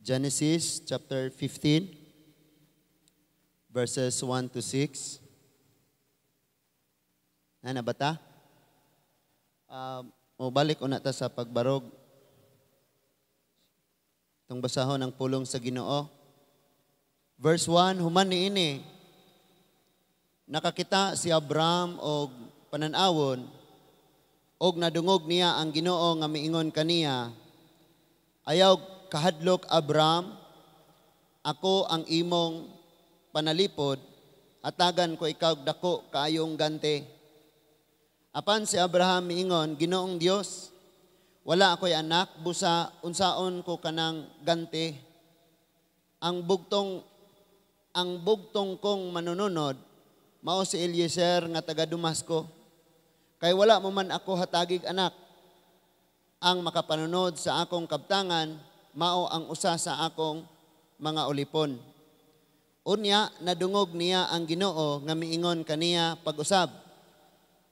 Genesis chapter 15, verses 1 to 6. Ano ba ta? Balik una ta sa pagbarog. Itong basahon ng pulong sa Ginoo. Verse 1, human niini, nakakita si Abraham og pananawon, og nadungog niya ang Ginoo nga miingon kaniya, ayaw kahadlok Abraham, ako ang imong panalipod, atagan ko ikaw dako kaayong gante. Apan si Abraham miingon, Ginoong Dios, wala ako'y anak, busa unsaon ko kanang gante. Ang bugtong kong manununod, mao si Eliezer nga taga Damasco. Kay wala mo man ako hatagig anak. Ang makapanunod sa akong kabtangan, mao ang usa sa akong mga ulipon. Unya, nadungog niya ang Ginoo nga miingon kaniya pag-usab.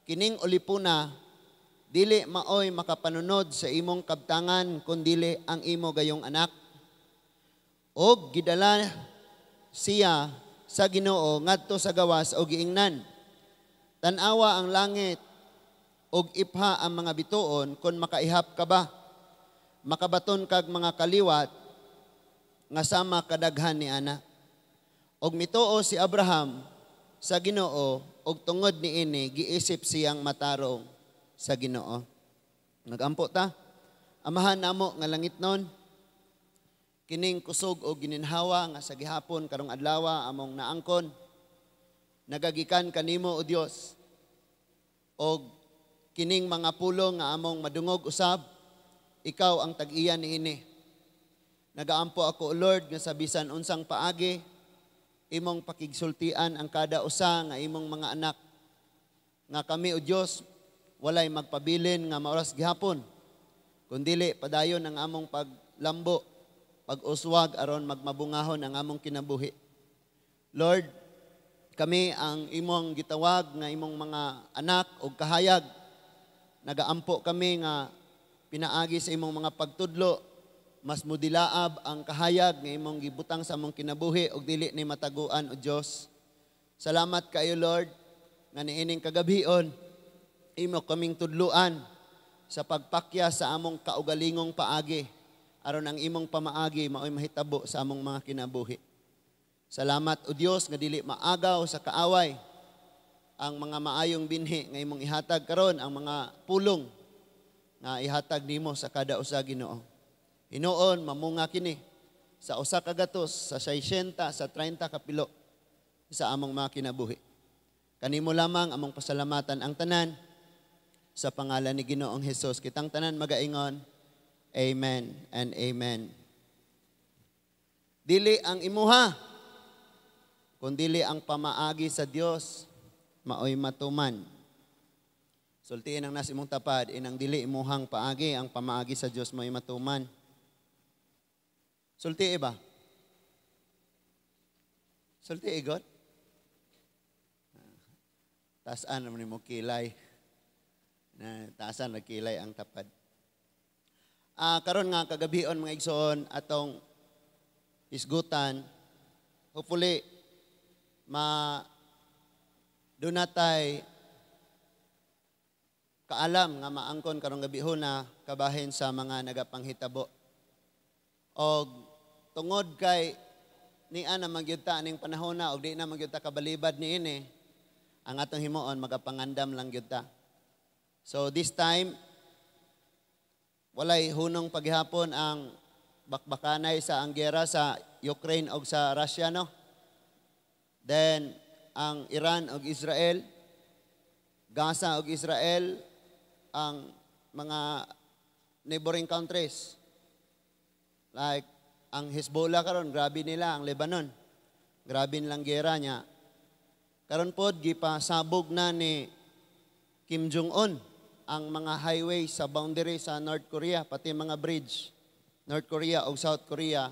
Kining ulipuna, dili maoy makapanunod sa imong kabtangan, kundili ang imo gayong anak. Og gidala siya sa Ginoo ngadto sa gawas o giingnan. Tanawa ang langit og ipha ang mga bituon kun makaihap ka ba. Makabaton kag mga kaliwat nga sama kadaghan ni ana. Og mituo si Abraham sa Ginoo og tungod niini giisip siyang matarong sa Ginoo. Nagampo ta. Amahan namo nga langitnon, kining kusog o gininhawa nga sa gihapon karong adlaw among naangkon, nagagikan kanimo o Dios. Og kining mga pulong nga among madungog usab, ikaw ang tag-iya niini. Nagaampo ako, Lord, nga sa bisan unsang paagi, imong pakigsultian ang kada usa nga imong mga anak. Nga kami, o Dios, walay magpabilin nga maoras gihapon, kundili padayon ang among paglambo, pag-uswag aron magmabungahon ang among kinabuhi. Lord, kami ang imong gitawag nga imong mga anak o kahayag. Nagaampo kami nga pinaagi sa imong mga pagtudlo, mas mudilaab ang kahayag nga imong gibutang sa among kinabuhi og dili ni mataguan, o Dios. Salamat kayo, Lord, nga niining kagabhion imo kaming tudluan sa pagpakya sa among kaugalingong paagi aron ang imong pamaagi maoy mahitabo sa among mga kinabuhi. Salamat, o Dios, nga dili maagaw sa kaaway ang mga maayong binhi nga imong ihatag karon, ang mga pulong nga ihatag nimo sa kada usa, Ginoo. Hinoon mamunga kini sa usa ka gatos, sa 60, sa 30 kapilo sa among mga kinabuhi. Kanimo lamang among pasalamatan ang tanan sa pangalan ni Ginoong Hesus. Kitang tanan magaingon, amen and amen. Dili ang imuha, kundili ang pamaagi sa Dios maoy matuman. Sultiin ang nas imong tapad, inang dili imuhang paagi, ang pamaagi sa Dios maoy matuman. Sulti ba? Sulti God? Taasan naman mo kilay. Taasan na kilay ang tapad. Karon nga kagabion mga igsoon atong isgutan, hopefully dunatay kaalam nga maangkon karong gabihon na kabahin sa mga nagapanghitabo. Og tungod kay ni ana magyud ta ning panahon na og di na magyud ta kabalibad niini, ang atong himuon magapangandam lang gyud ta. So this time walay hunong paghihapon ang bakbakanay sa ang giyera sa Ukraine og sa Russia, no? Then ang Iran og Israel, Gaza og Israel, ang mga neighboring countries. Like ang Hezbollah karon, grabe nila ang Lebanon. Grabe nilang giyera niya. Karon pod gipasabog na ni Kim Jong-un ang mga highway sa boundary sa North Korea, pati mga bridge, North Korea o South Korea.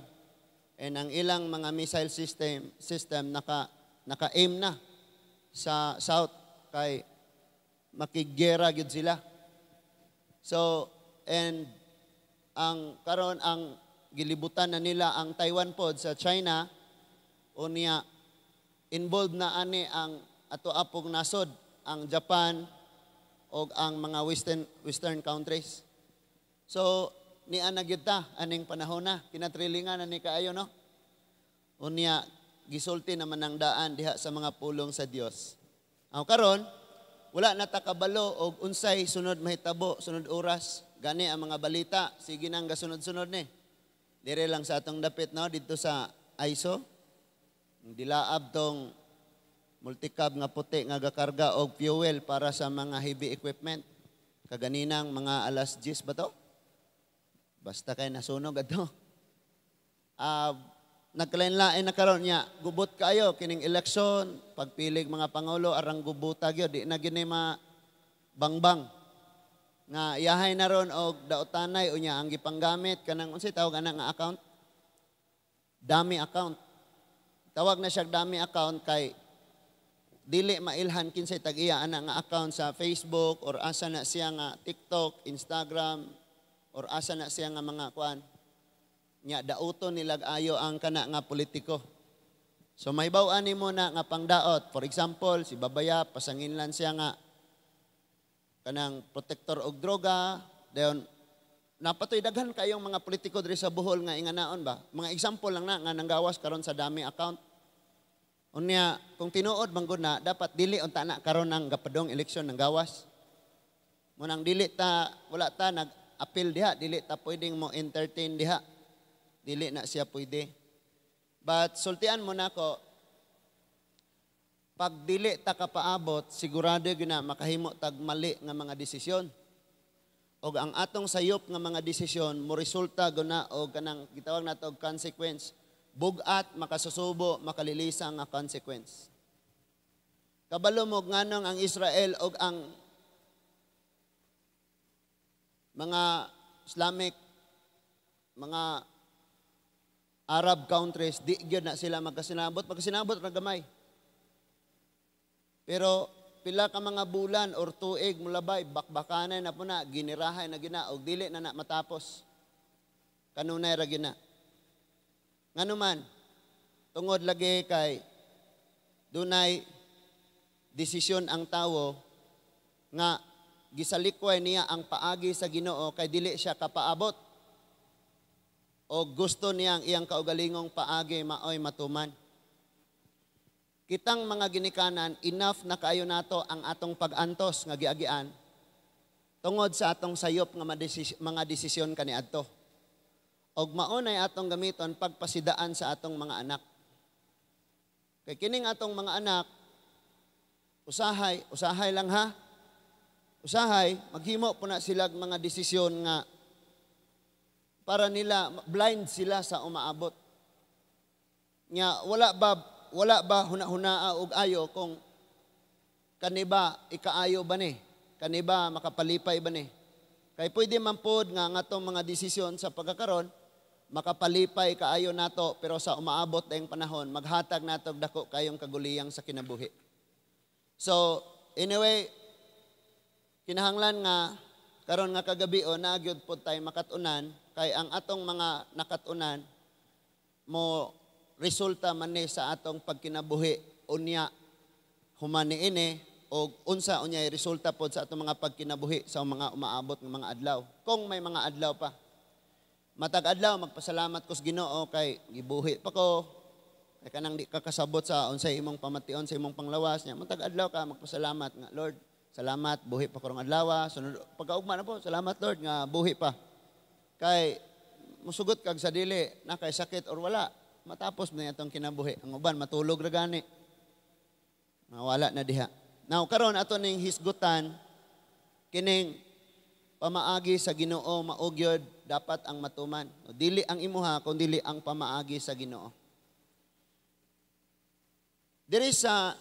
And ang ilang mga missile system naka-aim na sa South kay makiggera gyud sila. So, and ang karon ang gilibutan na nila ang Taiwan pod sa China, unya involved na ani ang ato apong nasod, ang Japan o ang mga western countries. So niya na gyud ta aning panahon na kinatrilingan na ni kaayo no. Unya gisulti naman ang daan diha sa mga pulong sa Dios. Aw karon wala na ta kabalo og unsay sunod mahitabo, sunod oras. Gani ang mga balita, sige nang gasunod-sunod ni. Dire lang sa atong dapit no dito sa ISO. Dilaab tong multicab nga puti nga gakarga og fuel para sa mga heavy equipment. Kaganinang mga alas 10 ba to? Basta kay nasunog ato. Nagkalain-lain na karon niya, gubot kayo kining eleksyon, pagpilig mga pangulo arang gubutag yun, di na gini bangbang. Nga yahay na ron og daotanay unya ang gipanggamit kanang unsay tawag ana nga account? Dummy account. Tawag na siya dummy account kay dili mailhan kinsay tag-iya ana nga account sa Facebook or asa na siya nga TikTok, Instagram or asa na siya nga mga kuan. Nya dauton nilag ayo ang kana nga politiko. So may baw-ani mo na nga pangdaot. For example, si Babaya pasanginlan siya nga kanang protector og droga, dayon napatoy daghan kayong mga politiko diri sa Bohol nga inganaon ba. Mga example lang na nga nanggawas karon sa dami account. Unya kung tinuod manggod na dapat dili unta na karon ang gapadong eleksyon ng gawas. Munang dili ta wala ta nag-appeal diha, dili ta pwedeng mo entertain diha. Dili na siya pwede. But sultian mo na ko, pag dili ta kapaabot, sigurado gyud na makahimo tag mali nga mga desisyon. Og ang atong sayop nga mga desisyon mo resulta guna og kanang gitawag nato og consequence. Bugat, makasusubo, makalilisa nga consequence. Kabalo mo nganong ang Israel og ang mga Islamic, mga Arab countries, di gyud na sila magkasinabot ra gamay. Pero pila ka mga bulan or tuig mulabay, bakbakanay na po na, ginirahay na gina, og dili na matapos. Kanunay ra gina. Nganuman, tungod lagi kay dunay desisyon ang tawo nga gisalikway niya ang paagi sa Ginoo kay dili siya kapaabot. O gusto niya ang iyang kaugalingong paagi maoy matuman. Kitang mga ginikanan, enough na kaayo nato ang atong pag-antos nga giagian tungod sa atong sayop nga mga desisyon kaniadto. Og maunay atong gamiton pagpasidaan sa atong mga anak. Kay kining atong mga anak, usahay lang ha. Usahay, maghimo po na sila mga desisyon nga para nila, blind sila sa umaabot. Nga, wala ba hunaa og ayo kung kaniba ikaayo ba ni? Kaniba makapalipay ba ni? Kay pwede man pod nga atong mga desisyon sa pagkakaron makapalipay kaayo nato pero sa umaabot dayong panahon maghatag nato og dako kayong kaguliyang sa kinabuhi. So, anyway, kinahanglan nga karon nga kagabi o nagyud pod tay makatunan kay ang atong mga nakatunan mo resulta man ni sa atong pagkinabuhi unya human niini o unsa unyay resulta pod sa atong mga pagkinabuhi sa mga umaabot ng mga adlaw. Kung may mga adlaw pa. Matag adlaw magpasalamat ko sa Ginoo kay gibuhi pa ko. Kay kanang di ka kasabot sa unsay imong pamation sa imong panglawas niya. Matag adlaw ka magpasalamat nga Lord, salamat buhi pa ko rong adlaw. Sunod pagkaugma na po, salamat Lord nga buhi pa. Kay musugot kag sa dili na kay sakit or wala. Matapos na itong kinabuhi. Ang uban, matulog ra gani. Mawala na diha. Now, karon ato ning hisgutan, kining pamaagi sa Ginoo maugyod dapat ang matuman. O, dili ang imuha, kundi ang pamaagi sa Ginoo. Diri sa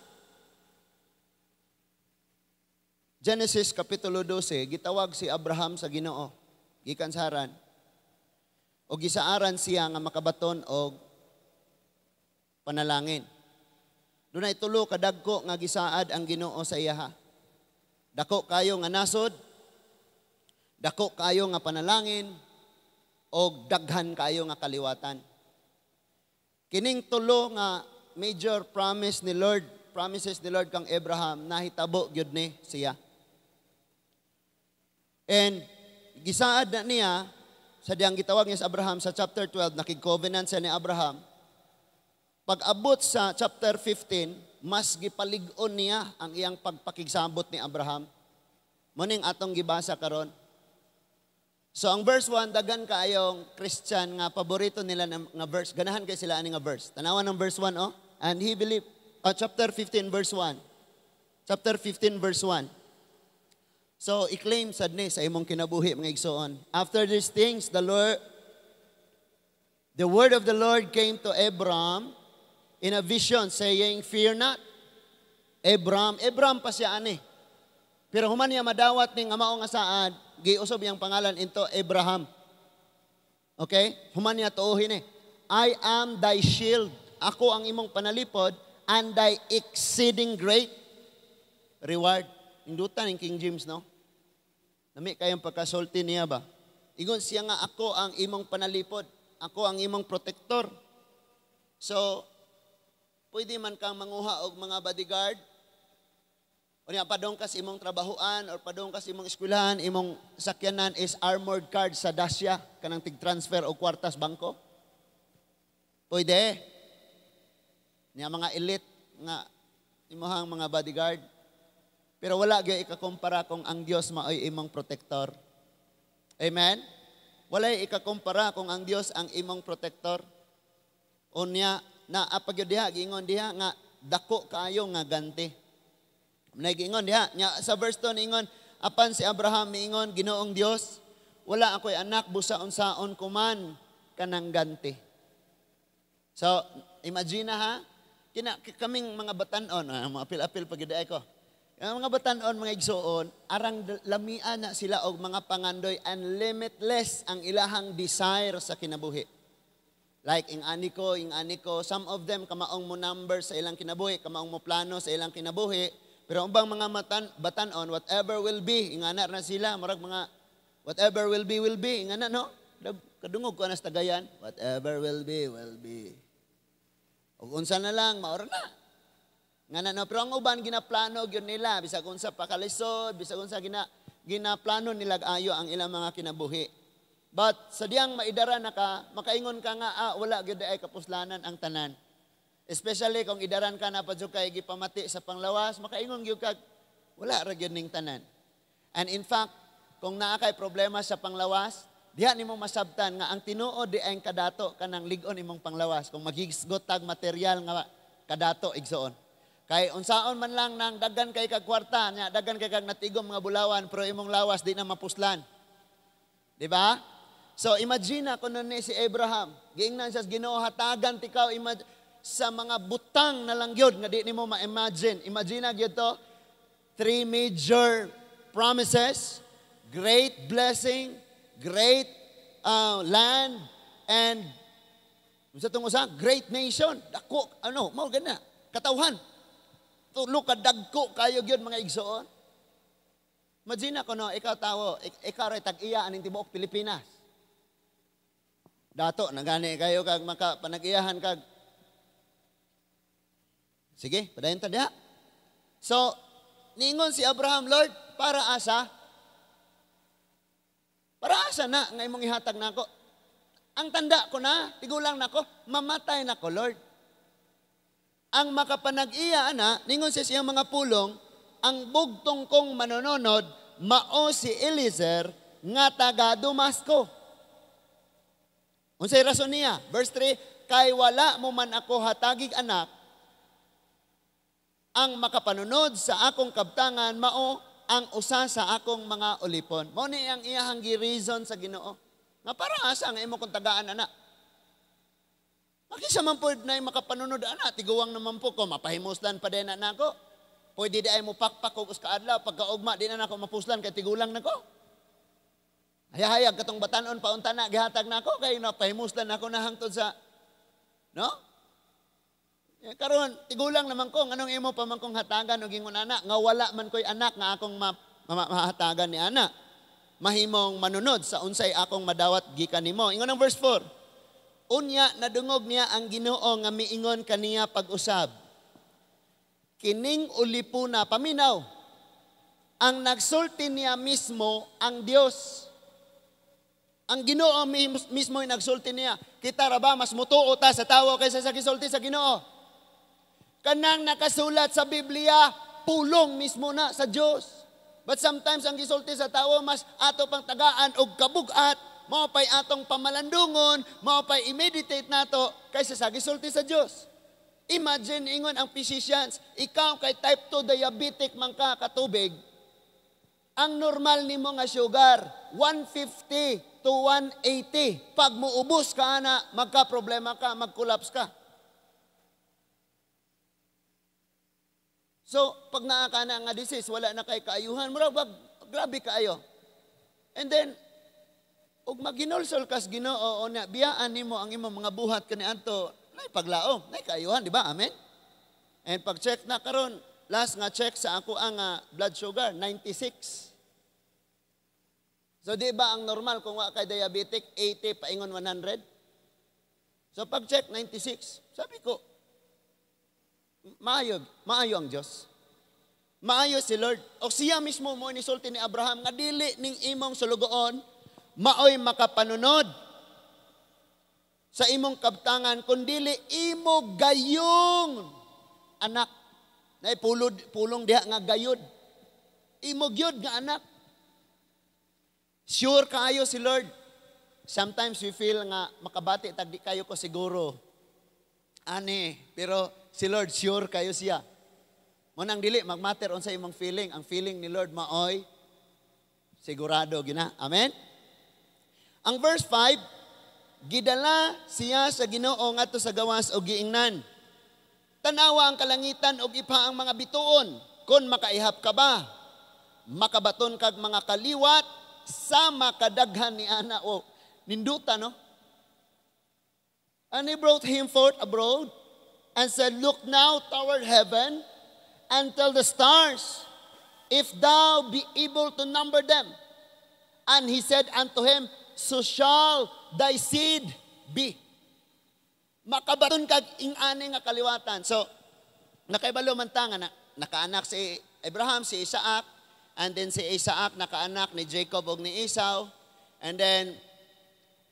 Genesis Kapitulo 12, gitawag si Abraham sa Ginoo. Gikan sa Haran. O gisaaran siya nga makabaton og panalangin. Dunay tulo kadagko nga gisaad ang Ginoo sa iyaha. Dako kayo nga nasod, dako kayo nga panalangin, o daghan kayo nga kaliwatan. Kining tulo nga major promises ni Lord kang Abraham, nahitabo gyud ni siya. And gisaad na niya, sa diyang gitawag niya sa Abraham sa chapter 12, nakig-covenant siya ni Abraham. Pag-abot sa chapter 15, mas gipalig-on niya ang iyang pagpakigsabot ni Abraham. Muning atong gibasa karon. So ang verse 1, dagan kaayong Christian nga paborito nila nga verse. Ganahan kay sila ani nga verse. Tanawan ng verse 1, oh. And he believed, chapter 15 verse 1. Chapter 15 verse 1. So i-claim sad ni sa imong kinabuhi mga igsoon. After these things, the word of the Lord came to Abram in a vision saying, "Fear not." Abram pa siya ani. Pero human niya madawat ning amao nga saad, giusob iyang pangalan into Abraham. Okay? Human niya tuuhin I am thy shield. Ako ang imong panalipod and thy exceeding great reward. Indutan ng King James, no? Nami kayong pagkasulti niya ba? Ingon siya nga, ako ang imong panalipod. Ako ang imong protector. So, pwede man kang manguha og mga bodyguard, o niya, padong kas imong trabahuan, or padong kas imong eskwelahan, imong sakyanan is armored card sa Dacia, kanang tig-transfer o kwartas bangko. Pwede. Niya mga elite nga imuhang mga bodyguard. Pero wala gyud ikakumpara kung ang Dios maoy imong protector. Amen? Wala ikakumpara kung ang Dios ang imong protector. Unya na apagyud diha giingon diha nga dako kaayo nga ganti. Nagingon diha nya sa verse 2 ningon, apan si Abraham miingon, Ginoong Dios, wala ako'y anak busa unsaon kuman kanang ganti. So imagine ha, kaming mga batanon, mga apil-apil pagiday ko. Ang mga batanon, mga igsoon, arang lamian na sila og mga pangandoy and limitless ang ilahang desire sa kinabuhi. Like ing ani ko, some of them kamaong mo number sa ilang kinabuhi, kamaong mo plano sa ilang kinabuhi. Pero umbang mga batanon, whatever will be, ingana na sila, marag mga whatever will be, ingana no? Kadungog ko na sa tagayan, whatever will be, will be. O unsa na lang, maor na. Ngana no, pero ang uban ginaplano gyud nila, bisag unsa pakalisod, bisag unsa ginaplano nila ayo ang ilang mga kinabuhi. But sa diyang maidara na ka, makaingon ka nga, wala gyud ay kapuslanan ang tanan. Especially kung idaran ka na padyo kay gipamati sa panglawas, makaingon gyud kag wala ra gyud ning tanan. And in fact, kung naa kay problema sa panglawas, diha nimo masabtan nga ang tinuod di ay kadato kanang lig-on imong panglawas kung maghisgot tag material nga kadato igsoon. Kay unsaon man lang nang daghan kay kag kwarta nya, daghan kay kag natigom mga bulawan pero imong lawas di na mapuslan. Di ba? So imagine kuno ni si Abraham, giingnan siya sa Ginoo, hatagan tikaw sa mga butang na lang yun, nga di nimo ma-imagine. Imagine na yun to, 3 major promises, great blessing, great land, and sa itong usa, great nation. Dako, mao gana, katawhan. Tulo ka dagko kayo yun mga igsoon. Imagine ko no, ikaw tawo, ikaw ray tag-iya aning tibuok Pilipinas. Dato, nagani kayo kag makapanag-iyahan kag sige, padayon ta diha. So, ningon si Abraham, Lord, para asa? Para asa na nga imong ihatag nako? Ang tanda ko na, tigulang nako, mamatay nako, Lord. Ang makapanag-iya ana, ningon siya siyang mga pulong, ang bugtong kong manononod, mao si Eliezer nga taga Damasco. Unsay rason niya? Verse 3, kay wala mo man ako hatagig anak, ang makapanunod sa akong kabtangan mao ang usa sa akong mga ulipon. Mao ni ang iyahang reason sa Ginoo. Nga para asa nga imo kung tagaan ana. Makisa man pod na makapanunod ana, tiguwang naman po ko mapahimuslan pa din na nako. Pwede di ay mo pakpak og uska adlaw pagkaugma di na nako mapuslan kay tigulang nako. Hayahayag katong batanon paunta na gihatag nako kay napahimuslan nako na hangtod sa no? Karon tigulang naman ko nganong imo pa man kong hatagan og ingon ana nga wala man koy anak nga akong mahatagan ni ana. mahimong manunod sa unsay akong madawat gikan nimo. Ingon ang verse 4. Unya nadungog niya ang Ginoo nga miingon kaniya pag-usab. Kining ulipuna paminaw. Ang nagsulti niya mismo ang Dios. Ang Ginoo mismo yung nagsulti niya. Kita ra ba mas mutuo ta sa tawo kaysa sa gisulti sa Ginoo? Kanang nakasulat sa Biblia, pulong mismo na sa Dios. But sometimes ang gisulti sa tawo mas ato pang tagaan og kabugat, mao pay atong pamalandungon, mao pay i-meditate nato kaysa sa gisulti sa Dios. Imagine ingon ang physicians, ikaw kay type 2 diabetic man ka katubig, ang normal nimo nga sugar 150 to 180. Pag muubos ka na, magka-problema ka, mag-collapse ka. So, pag naakana nga disease, wala na kay kaayuhan, murag grabe kaayo. And then, ug maginolsol kas Ginoo o na biyaan nimo ang imong mga buhat kaniadto, nay paglaom, nay kaayuhan, di ba? Amen. And pag check na karon, last nga check sa ako ang blood sugar 96. So di ba ang normal kung wa kay diabetic 80 paingon 100? So pag check 96, sabi ko, maayo ang Diyos. Maayo si Lord. O siya mismo mo inisulti ni Abraham nga dili ning imong sulugoon maoy makapanunod sa imong kabtangan kundili imo gayong anak. Nay pulong diha nga gayud. Imo gyud nga anak. Sure kayo si Lord. Sometimes we feel nga makabati tag di kayo ko siguro. Ani, pero si Lord sure kayo siya. Munang dili magmatter on sa imong feeling. Ang feeling ni Lord maoy sigurado gina. Amen. Ang verse 5, gidala siya sa Ginoo ngadto sa gawas o giingnan. Tanawa ang kalangitan og ipa ang mga bituon. Kun makaihap ka ba? Makabaton kag mga kaliwat sa makadaghan ni ana o ninduta no. And he brought him forth abroad and said, look now toward heaven and tell the stars, if thou be able to number them. And he said unto him, so shall thy seed be. Makabaton kag ing-ani nga kaliwatan. So, nakaibalo man ta nga nakaanak si Abraham, si Isaac, and then si Isaac nakaanak ni Jacob og ni Esau, and then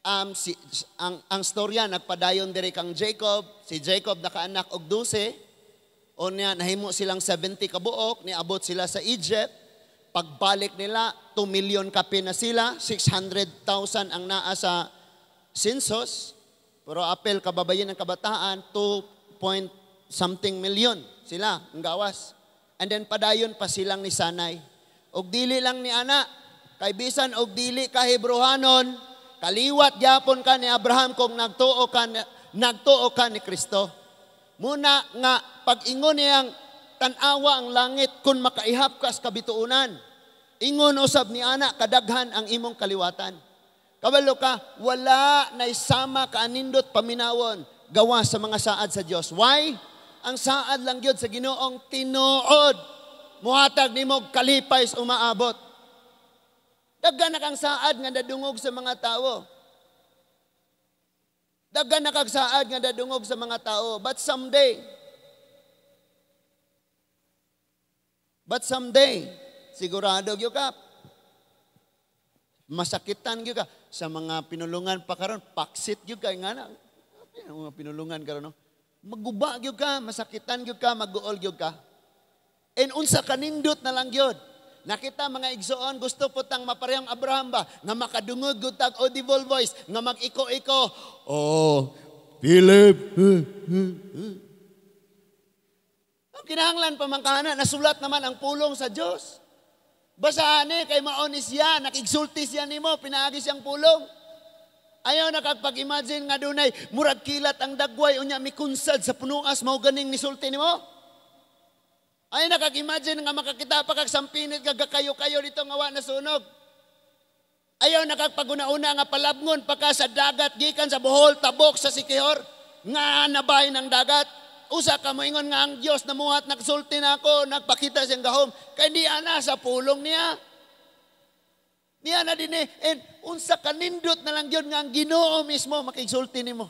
ang storya nagpadayon diri kang Jacob, si Jacob nakaanak og 12, o niya nahimo silang 70 kabuok, niabot sila sa Egypt. Pagbalik nila 2 million kape na sila, 600,000 ang naa sa census, pero apel kababayan ng kabataan 2 point something million sila ang gawas. And then padayon pa silang ni Sanay. Og dili lang ni ana, kay bisan og dili ka Hebrohanon, kaliwat gyapon ka ni Abraham kung nagtuo ka ni Kristo. Muna nga pag-ingon niyang tanawa ang langit kun makaihap ka sa kabituunan. Ingon usab ni ana kadaghan ang imong kaliwatan. Kabalo ka, wala na isama ka anindot paminawon gawa sa mga saad sa Dios. Why? Ang saad lang gyud sa Ginoong tinuod. Muhatag nimo kalipay sa umaabot. Daghan na kang saad nga dadungog sa mga tao. Daghan na kang saad nga dadungog sa mga tao. But someday, sigurado gyud ka. Masakitan gyud ka sa mga pinulungan pa karon, paksit gyud ka nga na. Mga pinulungan karon no. Maguba gyud ka, masakitan gyud ka, maguol gyud ka. And unsa kanindot na lang gyud. Nakita mga igsoon, gusto po tang maparehang Abraham ba, nga makadungog gyud tag audible voice, nga mag-iko-iko. Oh, Philip. Ang kinahanglan pamangkana, nasulat naman ang pulong sa Dios. Basahan kay maonis siya, nakigsulti siya nimo, pinaagi siyang pulong. Ayaw nakapag-imagine nga dunay murag kilat ang dagway unya mikunsad sa punuas mao ganing nisulti nimo. Ay nakag-imagine nga makakita pa kag sampinit gagakayo-kayo dito nga wa nasunog. Ayaw nakagpaguna-una nga palabngon pa ka sa dagat gikan sa Bohol tabok sa Sikihor nga nabay ng dagat. Usa ka moingon nga ang Dios namuhat nagsulti nako, nagpakita siyang gahom kay di ana sa pulong niya. Niya na din and unsa kanindot na lang yun nga ang Ginoo mismo makigsulti nimo.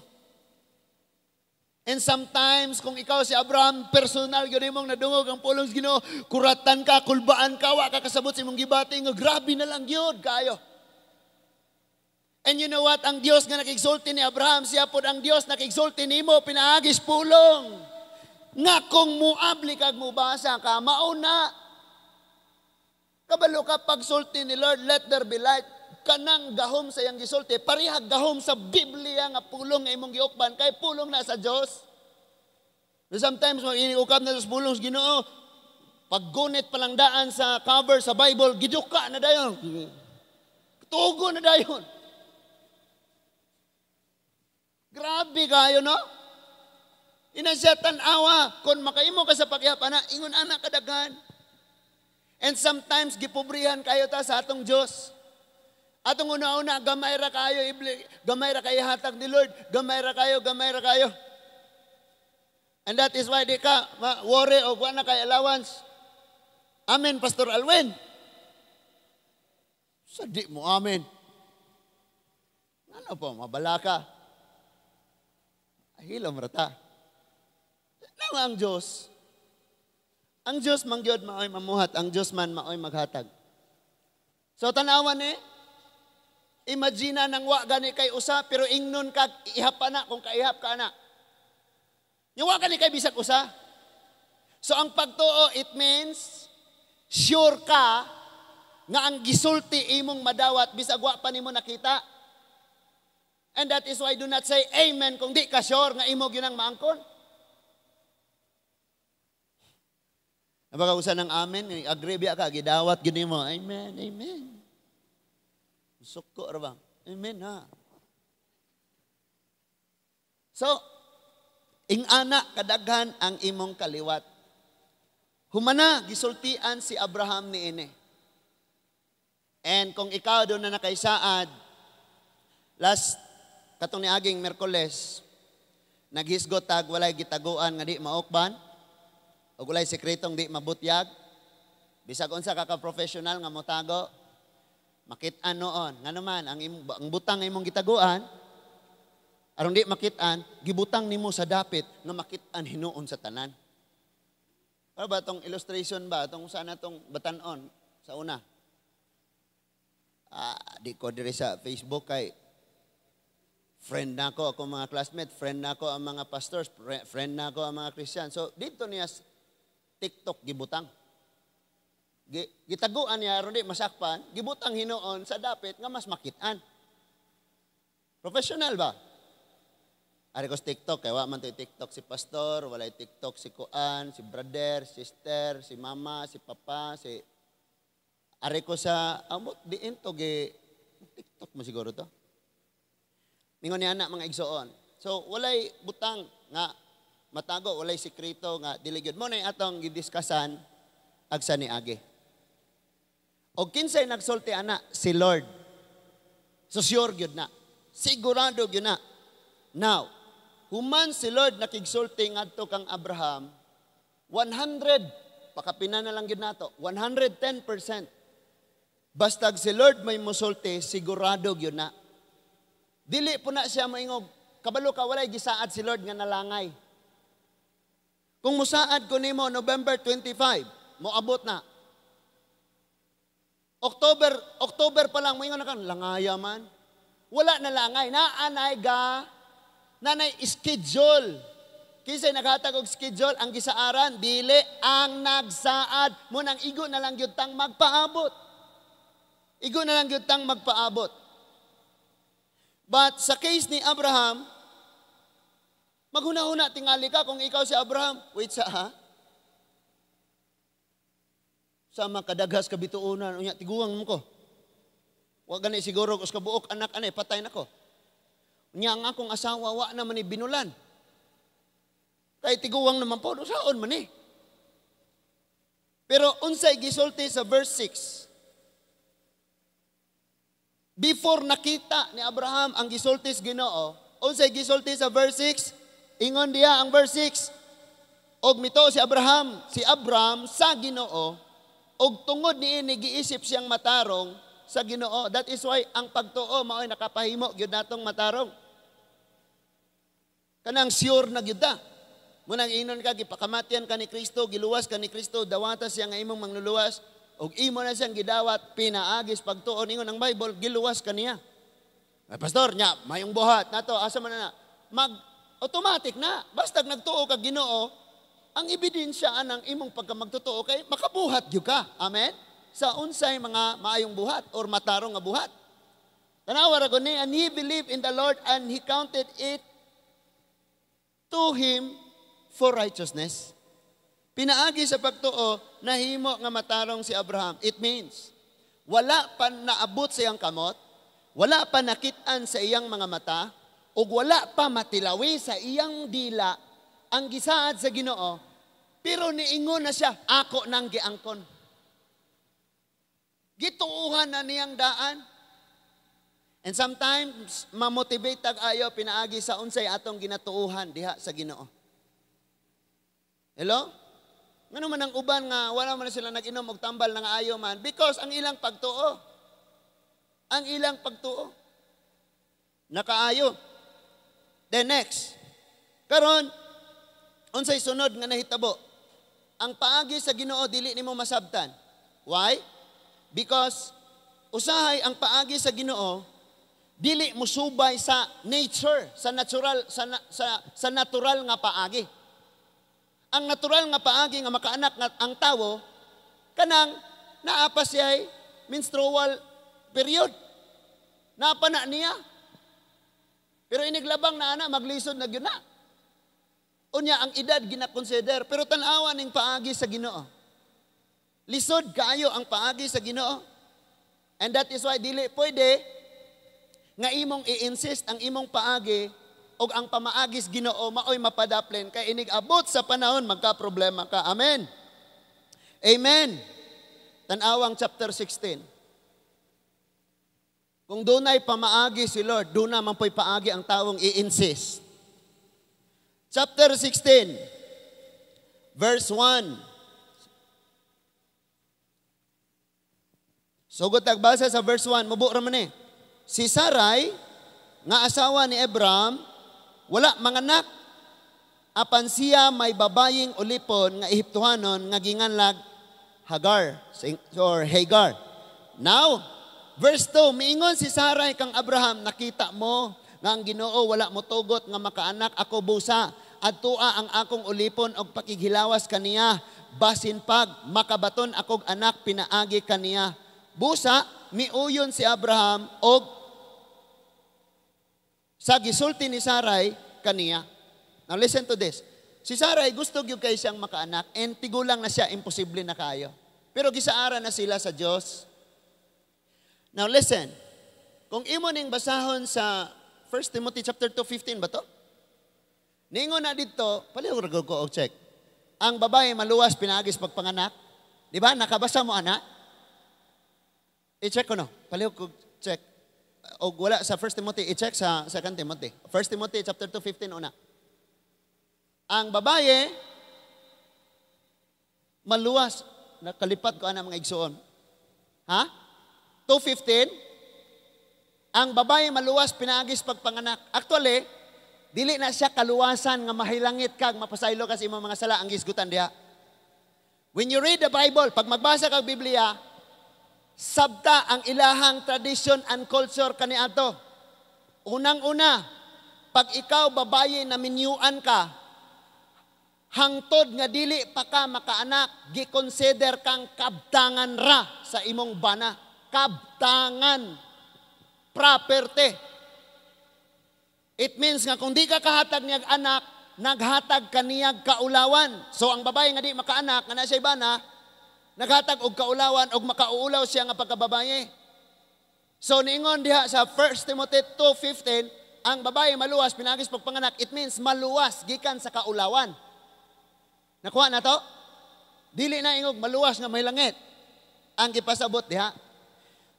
And sometimes, kung ikaw si Abraham, personal, yun mong nadungog ang pulong sa Ginoo, kuratan ka, kulbaan ka, wa ka kasabot sa imong gibati, nga grabe na lang yun, kayo. And you know what? Ang Diyos nga nakigsulti ni Abraham, siya po ang Diyos nakigsulti ni mo, pinaagis pulong. Nga kung muabli kag mubasa ka, mauna. Kabalo ka pagsulti ni Lord, let there be light. Kanang gahom sa iyang gisulti, parihag gahom sa Biblia nga pulong nga imong giukban, kay pulong na sa Diyos. Sometimes, iniukab na sa pulong sa Ginoo, paggunit palang daan sa cover sa Bible, giduka na dayon. Tugo na dayon. Grabe kayo, no? Inasya tanawa, kung makaimo ka sa pagyapana, ingon anak kadaghan. And sometimes, gipobrihan kayo ta sa atong Diyos. Atong una-una, gamay ra kayo, gamay ra kayo hatag ni Lord, gamay ra kayo, gamay ra kayo. And that is why di ka worry o wala kay allowance. Amen, Pastor Alwin. Sa di mo, amen. Ano po, mabala ka. Ahilom rata. Ano ang Diyos? Ang Diyos mangyod maoy mamuhat, ang Diyos man maoy maghatag. So tanawan imagine nang wa gani kay usa pero ingnon kag ihap pa na kung kaihap ka na. Yung wa gani kay bisag usa. So ang pagtuo it means sure ka nga ang gisulti imong madawat bisag wa pa nimo nakita. And that is why do not say amen kung di ka sure nga imo gyud ang maangkon. Napaka usa ng amen, agree biya ka gidawat gyud nimo. Amen, amen. Suko ra ba? Amen ha. So, ingana kadaghan ang imong kaliwat. Humana, gisultian si Abraham ni ini. And kung ikaw doon na nakaisaad, katong niaging Merkoles, naghisgot tag walay gitaguan nga di maokban, o walay sekretong di mabutyag, bisag unsa ka professional nga motago, makit-an noon. Nga naman, ang butang imong gitaguan, aron di makit-an, gibutang nimo sa dapit nga makit-an hinuon sa tanan. Ano ba itong illustration ba? Itong saan itong batanon sa una? Di ko diri sa Facebook kay friend na ako mga classmate, friend na ako ang mga pastors, friend na ako ang mga Christian. So, dito niya TikTok gibutang. Gitaguan niya, aron di masakpan, gibutang hinuon sa dapit nga mas makitaan. Professional ba? Ari ko sa TikTok, kaya man to TikTok si pastor, walay TikTok si kuan, si brother, sister, si mama, si papa, si ari ko sa amot diin to TikTok mo siguro to. Mingon ni anak mga igsoon. So walay butang nga matago, walay sikreto nga dili gyud mo na atong gidiskussan agsa ni age. O kinsay nagsulti ana si Lord. So sure gyud na. Sigurado gyud na. Now, human si Lord nakigsulti ngadto kang Abraham, 100 pakapina na lang gyud nato, 110%. Bastag si Lord may musulti, sigurado gyud na. Dili po na siya moingog, kabalo ka walay gisaad si Lord nga nalangay. Kung musaad ko nimo November 25, moabot na. October pa lang, moingon na kan, langaya man. Wala na langay. Nanay schedule. Kinsay naghatag og schedule, ang gisaaran, dili ang nagsaad. Munang igo na lang gyud tang magpaabot. Igo na lang gyud tang magpaabot. But sa case ni Abraham, maghuna-huna tingali ka kung ikaw si Abraham. Wait sa makadaghas kabituunan, unya tiguang mo ko. Wa gani siguro kus kabuok anak anay patay nako. Unya ang akong asawa wa na man binulan. Kay tiguang naman po saon man ni. Pero unsay gisulti sa verse 6. Before nakita ni Abraham ang gisulti sa Ginoo, unsay gisulti sa verse 6? Ingon diya ang verse 6. Og mito si Abraham sa Ginoo, og tungod niini giisip siyang matarong, sa Ginoo. That is why ang pagtuo mao'y nakapahimo gyud natong matarong. Kanang sure na gyud ta. Munang inon ka gipakamatian ka ni Kristo, giluwas ka ni Kristo, dawata siya nga imong mangluluwas, ug imo na siyang gidawat, pinaagis pagtuo ningon ang Bible, giluwas ka niya. Ay, pastor, nya, mayong buhat nato, asa man na automatic na. Basta nagtuo ka Ginoo, ang ebidensya anang imong pagkamagtotoo kay makabuhat gyud ka. Amen. Sa unsay mga maayong buhat or matarong nga buhat. Tanawa ra ko ni, and he believed in the Lord and he counted it to him for righteousness. Pinaagi sa pagtuo, nahimo nga matarong si Abraham. It means, wala pa naabot sa iyang kamot, wala pa nakitaan sa iyang mga mata, ug wala pa matilawi sa iyang dila ang gisaad sa Ginoo, pero niingon na siya, ako nang giangkon. Gituuhan na niyang daan. And sometimes, mamotivate tag-ayo, pinaagi sa unsay atong ginatuuhan diha sa Ginoo. Hello? Ngano man ang uban nga, wala man sila nag-inom og tambal nga ayo man, because ang ilang pagtuo. Ang ilang pagtuo. Nakaayo. Then next, karon unsay sunod nga nahitabo? Ang paagi sa Ginoo dili nimo masabtan. Why? Because usahay ang paagi sa Ginoo dili musubay sa nature, sa natural nga paagi. Ang natural nga paagi nga makaanak nga ang tawo kanang naa pa siya menstrual period. Naapa na niya. Pero iniglabang na ana, maglisod na gyud na. Unya ang edad gina-consider, pero tan-awa ning paagi sa Ginoo. Lisod kaayo ang paagi sa Ginoo. And that is why dili pwede nga imong i-insist ang imong paagi o ang pamaagis Ginoo maoy mapadaplen kay inig abot sa panahon magka-problema ka. Amen. Amen. Tan-awang chapter 16. Kung dunay pamaagi si Lord, doon naman po'y paagi ang taong i-insist. Chapter 16, verse 1. Sugod tagbasa sa verse 1, mabuo raman Si Sarai, nga asawa ni Abraham, wala manganak, apan siya may babaying ulipon nga Ehiptohanon nga ginganlag Hagar or Hagar. Now, verse 2, miingon si Sarai kang Abraham, nakita mo nga ang Ginoo wala mo tugot nga makaanak ako busa. Adtua ang akong ulipon og pakighilawas kaniya. Basin pag makabaton akog anak pinaagi kaniya. Busa, miuyon si Abraham og sa gisulti ni Sarai kaniya. Now listen to this. Si Sarai gusto gyud kay siyang makaanak and tigulang na siya, imposible na kayo. Pero gisaara na sila sa Dios. Now listen, kung imo ning basahon sa 1 Timothy chapter 2:15 ba to? Ningon na dito, palihog ko og check. Ang babae maluwas pinaagis pagpanganak. Di ba? Nakabasa mo ana? I-check ko no. Palihog ko check. O wala sa 1 Timothy, i-check sa 2 Timothy. 1 Timothy chapter 2:15 una. Ang babae maluwas, nakalipat ko ana mga igsuon. Ha? 2:15, ang babae maluwas pinaagis pagpanganak. Actually, dili na siya kaluwasan nga mahilangit kag mapasaylo kasi imong mga sala ang gisgutan diha. When you read the Bible, pag magbasa kag Biblia, sabta ang ilahang tradition and culture kaniadto. Unang-una, pag ikaw babae na minyuan ka, hangtod nga dili pa ka makaanak, gi-consider kang kabtangan ra sa imong bana. Kabtangan, property. It means nga kung di ka kahatag niyag anak, naghatag ka niyag kaulawan. So ang babae nga di makaanak, nga na siya bana, naghatag og kaulawan og makauulaw siya nga pagkababaye. So niingon diha sa 1 Timothy 2:15, ang babae maluwas pinagis pagpanganak, it means maluwas gikan sa kaulawan. Nakuha na to? Dili na ingog maluwas nga may langit. Ang gipasabot diha.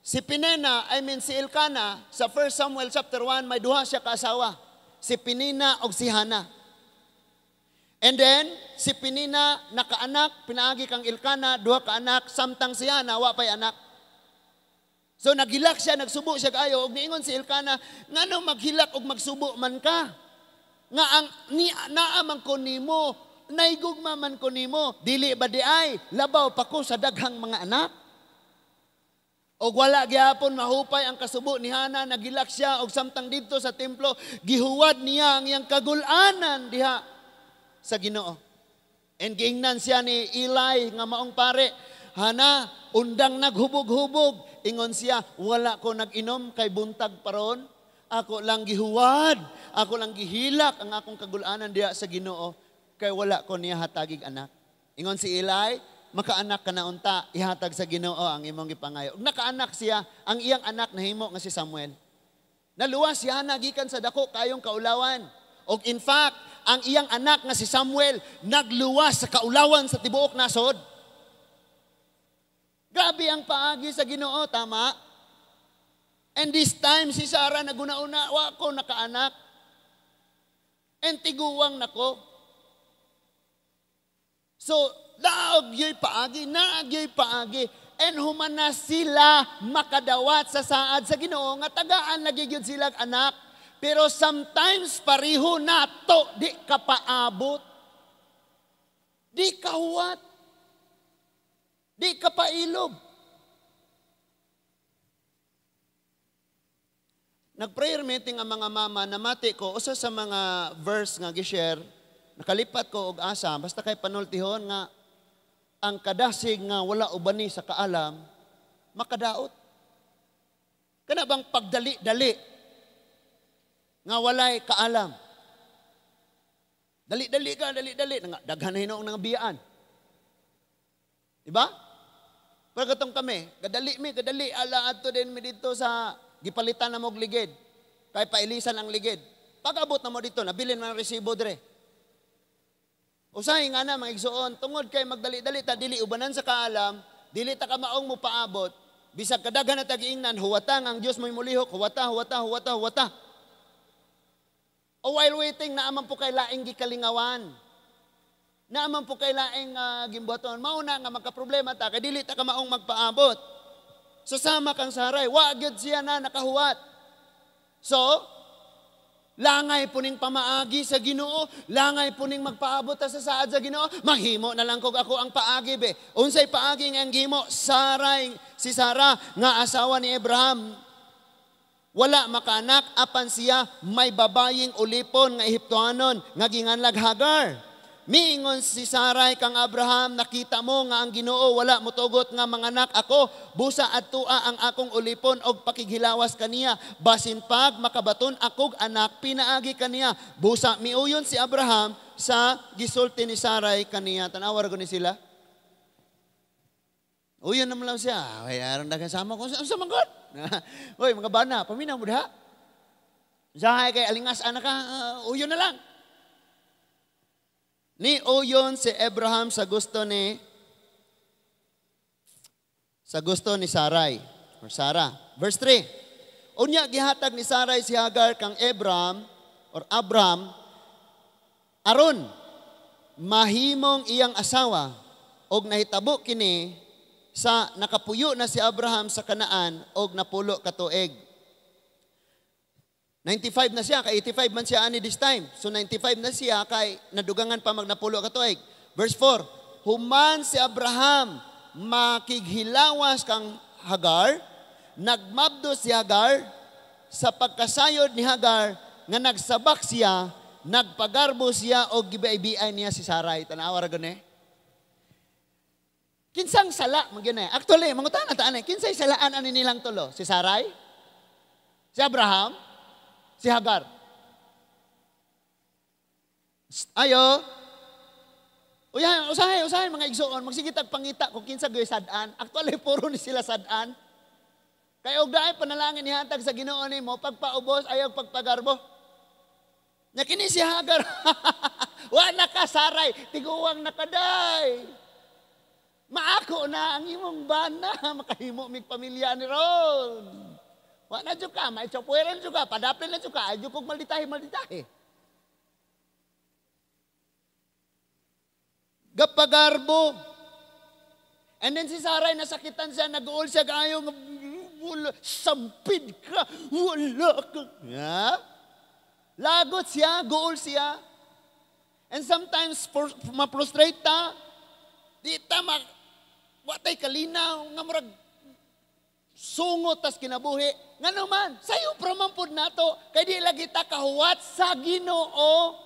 Si Penina, si Elkana, sa 1 Samuel chapter 1, may duha siya kaasawa. Si Penina o si Hana. And then, si Penina nakaanak, pinaagi kang Elkana, duha ka anak, samtang si Hana, wa pa'y anak. So naghilak siya, nagsubo siya kaayo, og niingon si Elkana, ngano maghilak og magsubo man ka? Nga ang naaman ko nimo, naigugma man ko nimo, dili ba di ay labaw pa ko sa daghang mga anak? Og wala gyapon mahupay ang kasubo ni Hana, naghilak siya og samtang didto sa templo, gihuwad niya ang iyang kagul-anan diha sa Ginoo. And giingnan siya ni Eli nga maong pare, Hana, undang naghubog-hubog. Ingon siya, wala ko nag-inom kay buntag paron. Ako lang gihuwad, ako lang gihilak ang akong kagul-anan diha sa Ginoo kay wala ko niya hatagig anak. Ingon si Eli, makaanak ka na unta, ihatag sa Ginoo ang imong gipangayo. Ug nakaanak siya, ang iyang anak nahimo nga si Samuel. Naluwas siya nagikan sa dako kayong kaulawan. Og in fact, ang iyang anak nga si Samuel nagluwas sa kaulawan sa tibuok nasod. Grabe ang paagi sa Ginoo, tama? And this time si Sarah naguna-una, wa ko nakaanak. And tiguwang nako. So, naagyoy paagi. And humana sila makadawat sa saad sa Ginoo nga tagaan nagigyud sila anak. Pero sometimes pariho nato di ka paabot. Di ka huwat. Di ka pailob. Nag-prayer meeting ang mga mama, namati ko, usa sa mga verse nga gishare, nakalipat ko og asa, basta kay panultihon nga, ang kadasig nga wala ubani sa kaalam, makadaot. Kana bang pagdali-dali, nga walay kaalam. Dali-dali ka, dali-dali, daghan na hinoong nga biyaan. Diba? Pero katong kami, kadali, ala ato din mi dito sa gipalitan na mog ligid. Kay pailisan ang ligid. Pag-abot na mo dito, nabilin man ang resibo dire. Usahay nga na, mga igsuon, tungod kay magdali-dali, ta dili ubanan sa kaalam, dili ta ka maong mo paabot, bisag kadaghan na tag-iingnan, huwatang ang Diyos mo'y mulihok, huwata. O while waiting, naaman po kay laing gikalingawan. Naaman po kay laing gimbuhaton. Mauna nga magka-problema ta, kay dili ta ka maong magpaabot. So sama kang saray, wagid siya na nakahuwat. So, langay po ning pamaagi sa Ginoo, langay po ning magpaabot ta sa saad sa Ginoo, mahimo na lang kog ako ang paagi be. Unsay paagi nga ang gimo? Si Sarah nga asawa ni Abraham. Wala makaanak, apan siya may babaying ulipon nga Ehiptohanon, nga ginganlag Hagar. Miingon si Sarai kang Abraham, nakita mo nga ang Ginoo wala motugot nga manganak ako, busa adtua ang akong ulipon og pakighilawas kaniya, basin pag makabaton akog anak, pinaagi kaniya. Busa miuyon si Abraham sa gisulti ni Sarai kaniya. Tanawar ko ni sila. Uyon naman lang siya. Ay, aron na kasama ko. Sa mangkot. Uy, mga bana, paminaw mo diha. Sahay kay alingas anak ka, uyon na lang. Ni uyon si Abraham sa gusto ni Sarai or Sarah. Verse 3. Unya gihatag ni Sarai si Hagar kang Abram aron mahimong iyang asawa og nahitabo kini sa nakapuyo na si Abraham sa Kanaan og napulo ka tuig. 95 na siya, kay 85 man siya ani this time. So 95 na siya, kay nadugangan pa magnapulo ka tuig. Verse 4, human si Abraham makighilawas kang Hagar, nagmabdo si Hagar, sa pagkasayod ni Hagar, nga nagsabak siya, nagpagarbo siya o gibay-ibay niya si Sarai. Tanawa ra gani. Kinsang sala mo gani. Actually, mangutan na taan kinsay salaan ani nilang tulo? Si Sarai? Si Abraham? Si Hagar? Ayo. Usahay mga igsoon, magsigitag pangita kung kinsa goy sad-an. Actually, puro ni sila sad-an. Kaya og daay panalangin ni hatag sa Ginoo nimo pagpaubos ayaw pagpagarbo. Nya kini si Hagar. Wa na ka Sarai, tiguwang nakaday. Maako na ang imong bana, makahimo mig pamilya ni ron. Wa na jud ka, may chopueran jud ka, padapil na jud ka, ayo kog malditahi. Gapagarbo. And then si Sarai nasakitan siya, nag-uol siya kayo, wala, sampid ka, wala ka. Yeah? Lagot siya, goal siya. And sometimes, ma-frustrate ta, di ta, watay kalinaw, nga murag, sungot tas kinabuhi. Nga naman, sayo pramampod nato, kay di lagi ta kahuwat sa Ginoo.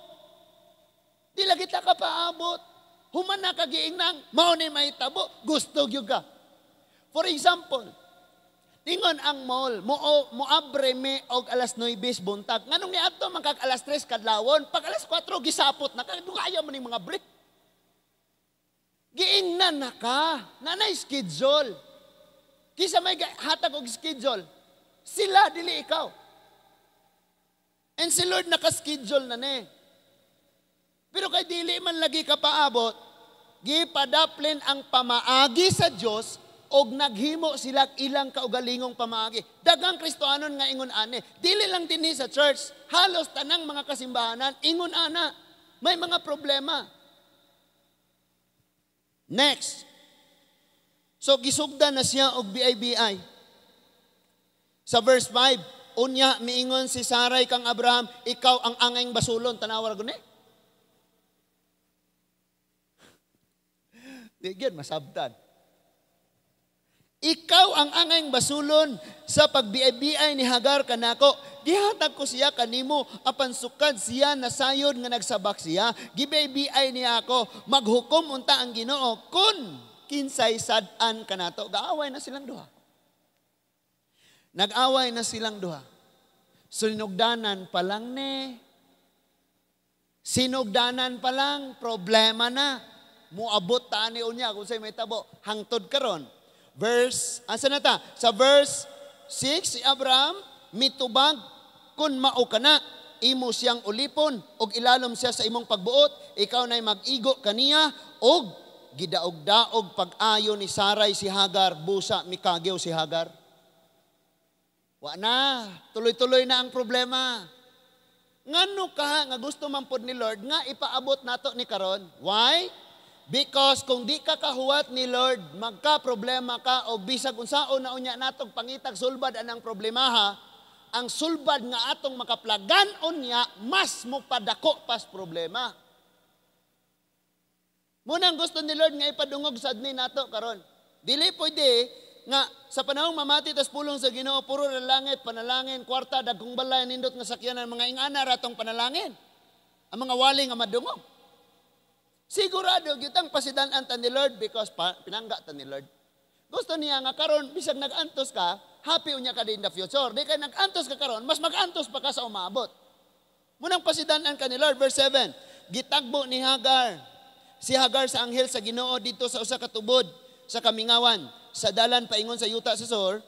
Di lagi ta kapaabot. Human na kagiingnang, mao ni may tabo, gusto gyud ka. For example, tingon ang mall, moabre me og alas 9 buntag. Nganong niadto man kag alas 3 kadlawon, pag alas 4 gisapot na kadugaya man ning mga break. Giingnan na ka, nanay schedule. Kisa may hatag og schedule, sila dili ikaw. And si Lord naka-schedule na ni. Pero kay dili man lagi ka paabot, gipadaplin ang pamaagi sa Dios og naghimo sila ilang kaugalingong pamaagi. Daghang Kristohanon nga ingon ani, dili lang dinhi sa church, halos tanang mga kasimbahanan ingon ana, may mga problema. Next. So gisugdan na siya og BIBI. Sa verse 5, unya miingon si Sarai kang Abraham, ikaw ang angayng basulon, tanawar guni. Di gyud masabtan. Ikaw ang angayng basulon sa pagbiay-biay ni Hagar kanako. Gihatag ko siya kanimo apan sukad siya nasayod nga nagsabak siya. Gibiay-biay niya ako. Maghukom unta ang Ginoo kun kinsay sad-an kanato. Gaaway na silang duha. Nag-away na silang duha. Sinugdanan pa lang ni. Sinugdanan pa lang, problema na. Muabot ta ni unya kung say may tabo. Hangtod karon. Asa na ta? Sa verse 6, si Abraham, mitubag, kun mao kana, imo siyang ulipon, og ilalom siya sa imong pagbuot, ikaw na'y mag-igo kaniya, og gidaog-daog pag-ayo ni Sarai si Hagar, busa mikagyaw si Hagar. Wa na, tuloy-tuloy na ang problema. Ngano ka nga gusto man pod ni Lord nga ipaabot nato ni karon? Why? Because kung di ka kahuwat ni Lord, magka-problema ka o bisag unsaon na unya natong pangitag sulbad anang problemaha, ang sulbad nga atong makaplagan unya mas mo padako pas problema. Munang gusto ni Lord nga ipadungog sad ni nato karon. Dili pwede nga sa panahong mamati tas pulong sa Ginoo puro ra langit panalangin kwarta dagkong balay nindot nga sakyanan mga ingana ratong panalangin. Ang mga wali nga madungog. Sigurado gyutang pasidan-an ta ni Lord because pinangga ta ni Lord. Gusto niya nga karon bisag nag-antos ka, happy unya ka din in the future. Di kay nag-antos ka karon, mas mag-antos pa ka sa umabot. Munang pasidan-an ka ni Lord. Verse 7, gitagbo ni Hagar. Si Hagar sa anghel sa Ginoo dito sa usa ka tubod sa kamingawan. Sa dalan paingon sa yuta sa Sor,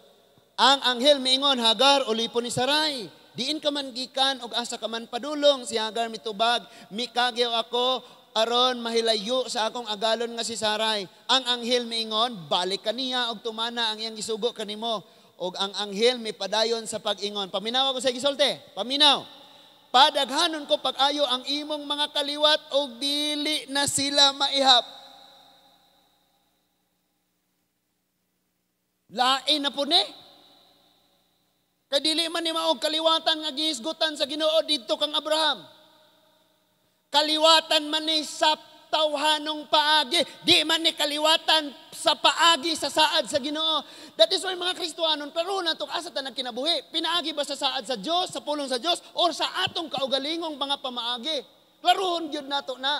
ang anghel miingon, Hagar, ulipon ni Sarai. Diin ka man gikan og asa ka man padulong. Si Hagar mitubag, mikagyaw ako, aron mahilayo sa akong agalon nga si Sarai. Ang anghel miingon, balik kaniya og tumana ang iyang gisugo kanimo. Og ang anghel mipadayon sa pag-ingon. Paminaw ako sa gisulti. Paminaw. Padaghanon ko pag-ayo ang imong mga kaliwat og dili na sila maihap. Lain na po ni. Kay dili man ni maog kaliwatan nga gihisgutan sa Ginoo didto kang Abraham. Kaliwatan man ni sa tawhanong paagi. Di man ni kaliwatan sa paagi sa saad sa Ginoo. That is why mga Kristohanon, pero nato asa ta nagkinabuhi. Pinaagi ba sa saad sa Dios, sa pulong sa Dios, or sa atong kaugalingong mga pamaagi? Klaruhon gyud nato na.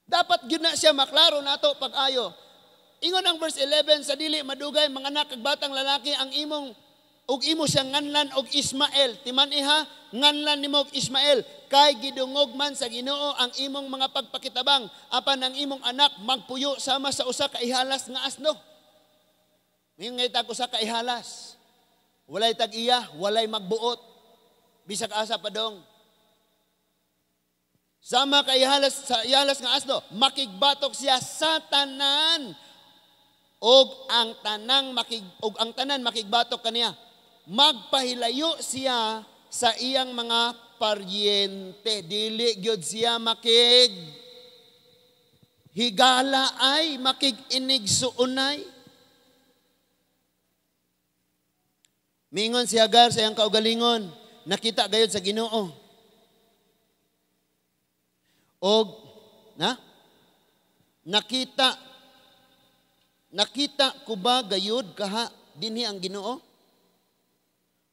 Dapat gyud na siya maklaro nato pag-ayo. Ingon ang verse 11, sa dili madugay mga anak kag batang lalaki ang imong ug imo siyang nganlan og Ismael. Timan iha, nganlan nimo og Ismael. Kay gidungog man sa Ginoo ang imong mga pagpakitabang. Apan ang imong anak magpuyo sama sa usa ka ihalas nga asno. Ngayon ngay tag usa ka ihalas. Walay tag iya, walay magbuot. Bisag asa padong. Sama ka ihalas sa ihalas nga asno, makigbatok siya sa tanan. Og ang tanan makigbatok kaniya. Magpahilayo siya sa iyang mga paryente. Dili gyud siya higala ay makig-inig suunay. Miingon si Hagar sa iyang kaugalingon, nakita gayud sa Ginoo. Og nakita ko ba gayud kaha dinhi ang Ginoo?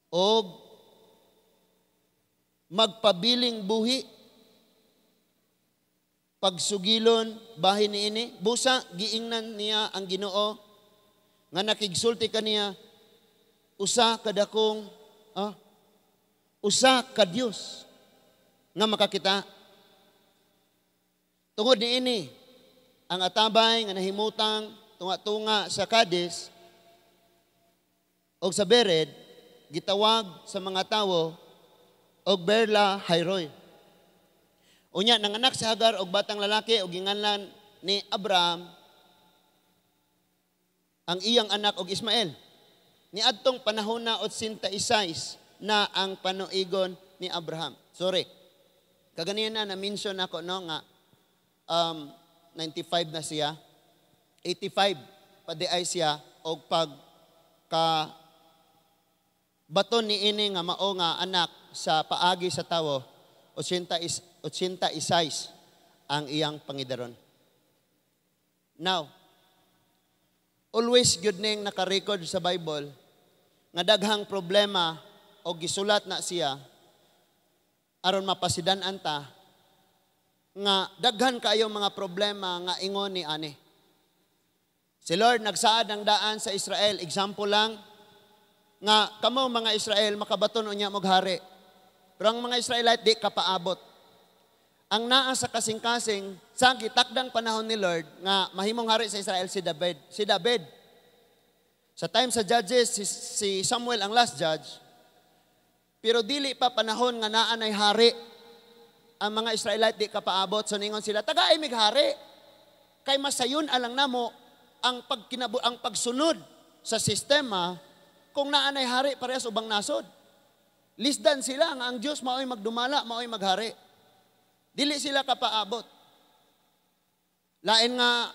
Og magpabiling buhi pagsugilon bahin niini, busa giingnan niya ang Ginoo nga nakigsulti kaniya, usa ka Dios nga makakita. Tungod niini ang atabay nga nahimutang tunga-tunga sa Kades og sa Bered gitawag sa mga tawo og Berla Hayroy. Unya nanganak si Hagar og batang lalaki og ginganlan ni Abraham ang iyang anak og Ismael. Niadtong panahon na 86 na ang panuigon ni Abraham. Sorry. Kaganiyan na mention ako nga 95 na siya. 85 pa di ay siya og pag ka baton ni ini nga mao nga anak sa paagi sa tawo 86 ang iyang pangidaron. Now, always good ning naka-record sa Bible nga daghang problema o gisulat na siya aron mapasidan-an ta nga daghan kayo mga problema nga ingon ni ani. Si Lord nagsaad ng daan sa Israel, example lang nga kamo mga Israel makabaton unya og hari. Pero ang mga Israelite di kapaabot. Ang naa sa kasing-kasing sa gitakdang panahon ni Lord nga mahimong hari sa Israel si David. Sa time sa Judges, si Samuel ang last judge. Pero dili pa panahon nga naa nay hari. Ang mga Israelite di kapaabot. So ningon sila, tagaay mig hari. Kay masayon alang namo ang pagsunod sa sistema kung naa nay hari parehas ubang nasod. Lisdan sila nga ang Dios mao'y magdumala, mao'y maghari. Dili sila kapaabot. Lain nga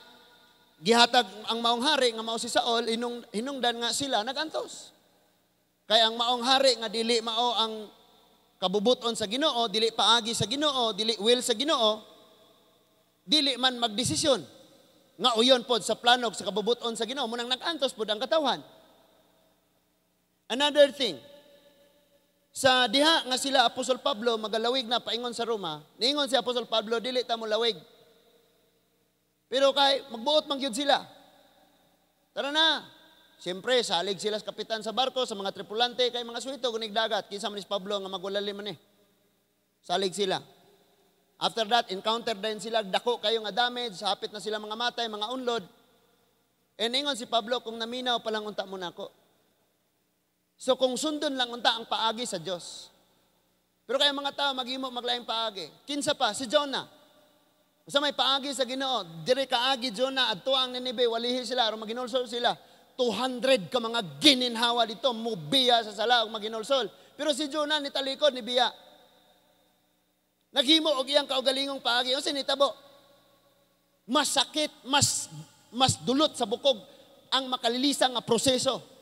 gihatag ang maong hari nga mao si Saul, hinungdan nga sila nagantos. Kay ang maong hari nga dili mao ang kabubuton sa Ginoo, dili paagi sa Ginoo, dili will sa Ginoo, dili man magdesisyon. Nga uyon pod sa planog sa kabubuton sa Ginoo, munang nagantos pod ang katawhan. Another thing, sa diha nga sila Apostol Pablo magalawig na paingon sa Roma, niingon si Apostol Pablo, dili ta mo lawig. Pero kay magbuot man gyud sila. Tara na. Siyempre, salig sila sa kapitan sa barko, sa mga tripulante, kay mga suwito, gunig dagat. Kinsa man si Pablo nga magulali man eh. Salig sila. After that, encounter din sila, dako kayo nga damage, hapit na sila mga matay, mga unlod. E ningon si Pablo, kung naminaw palang unta mo na ako. So kung sundon lang unta ang paagi sa Diyos. Pero kaya mga tao, maghimo maglaing paagi. Kinsa pa, si Jonah. Sa may paagi sa Ginoo, dire kaagi Jonah, adto ang Ninibe, walihi sila, aron maginulsol sila. 200 ka mga gininhawa dito, mubiya sa sala, maginulsol. Pero si Jonah, nitalikod, ni Biya. Naghimo og iyang kaugalingong paagi. O sinitabo, mas sakit, mas dulot sa bukog ang makalilisang nga proseso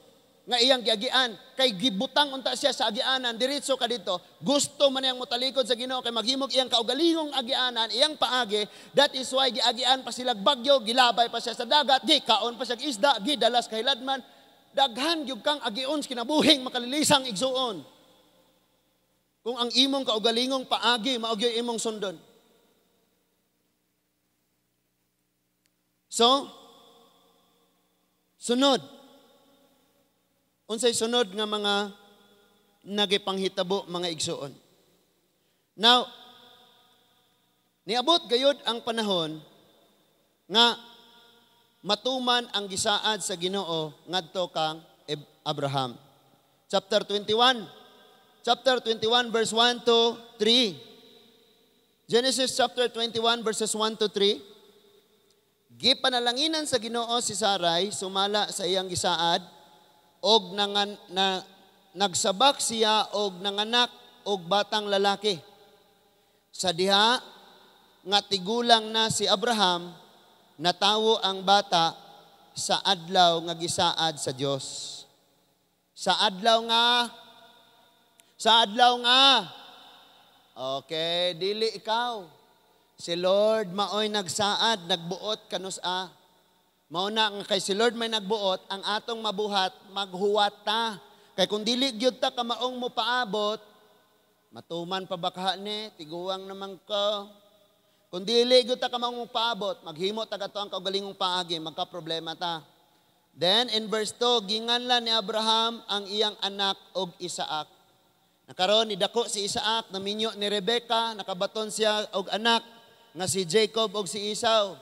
nga iyang giagian. Kay gibutang unta siya sa agianan, diretso ka dito, gusto man niyang mutalikod sa Ginoo kay maghimog iyang kaugalingong agianan, iyang paagi. That is why giagian pa sila bagyo, gilabay pa siya sa dagat, gikaon pa siya isda, gidalas kay ladman. Daghan gyud kang agion kinabuhing makalilisang igsuon. Kung ang imong kaugalingong paagi mao gyud imong sundon. So, sunod. Unsay sunod nga mga nagipanghitabo mga igsuon. Now, niabot gayud ang panahon nga matuman ang gisaad sa Ginoo ngadto kang Abraham. Chapter 21 verse 1 to 3. Genesis chapter 21 verses 1 to 3. Gipanalanginan sa Ginoo si Sarai sumala sa iyang gisaad og nagsabak siya og nanganak og batang lalaki. Sa diha nga tigulang na si Abraham, natawo ang bata sa adlaw nga gisaad sa Dios. Sa adlaw nga, okay, dili ikaw. Si Lord maoy nagsaad, nagbuot kanusa. Mauna nga kay si Lord may nagbuot, ang atong mabuhat, maghuwat ta. Kay kung dili gyud ta ka maong mo paabot, matuman pa baka ni, tiguang naman ka. Kung dili gyud ta ka maong mo paabot, maghimo ta kato ang kaugalingong paagi, magka-problema ta. Then in verse 2, ginganlan ni Abraham ang iyang anak og Isaac. Nakaroon ni dako si Isaac, naminyo ni Rebecca, nakabaton siya og anak nga si Jacob og si Esau.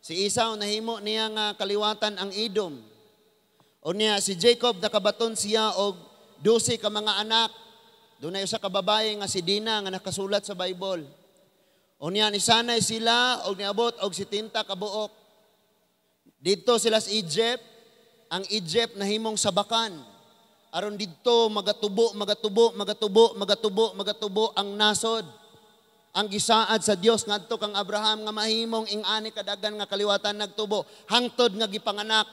Si Esau nahimo niya nga kaliwatan ang Edom. O niya si Jacob nakabaton siya og 12 ka mga anak. Dunay usa ka babaye nga si Dina nga nakasulat sa Bible. O niya ni sanay sila og niabot og 70 ka buok. Dito sila sa Egypt, ang Egypt nahimong sabakan. Aron dito magatubo ang nasod. Ang gisaad sa Dios ngadto kang Abraham nga mahimong ing-ani kadagan nga kaliwatan nagtubo. Hangtod nga gipanganak.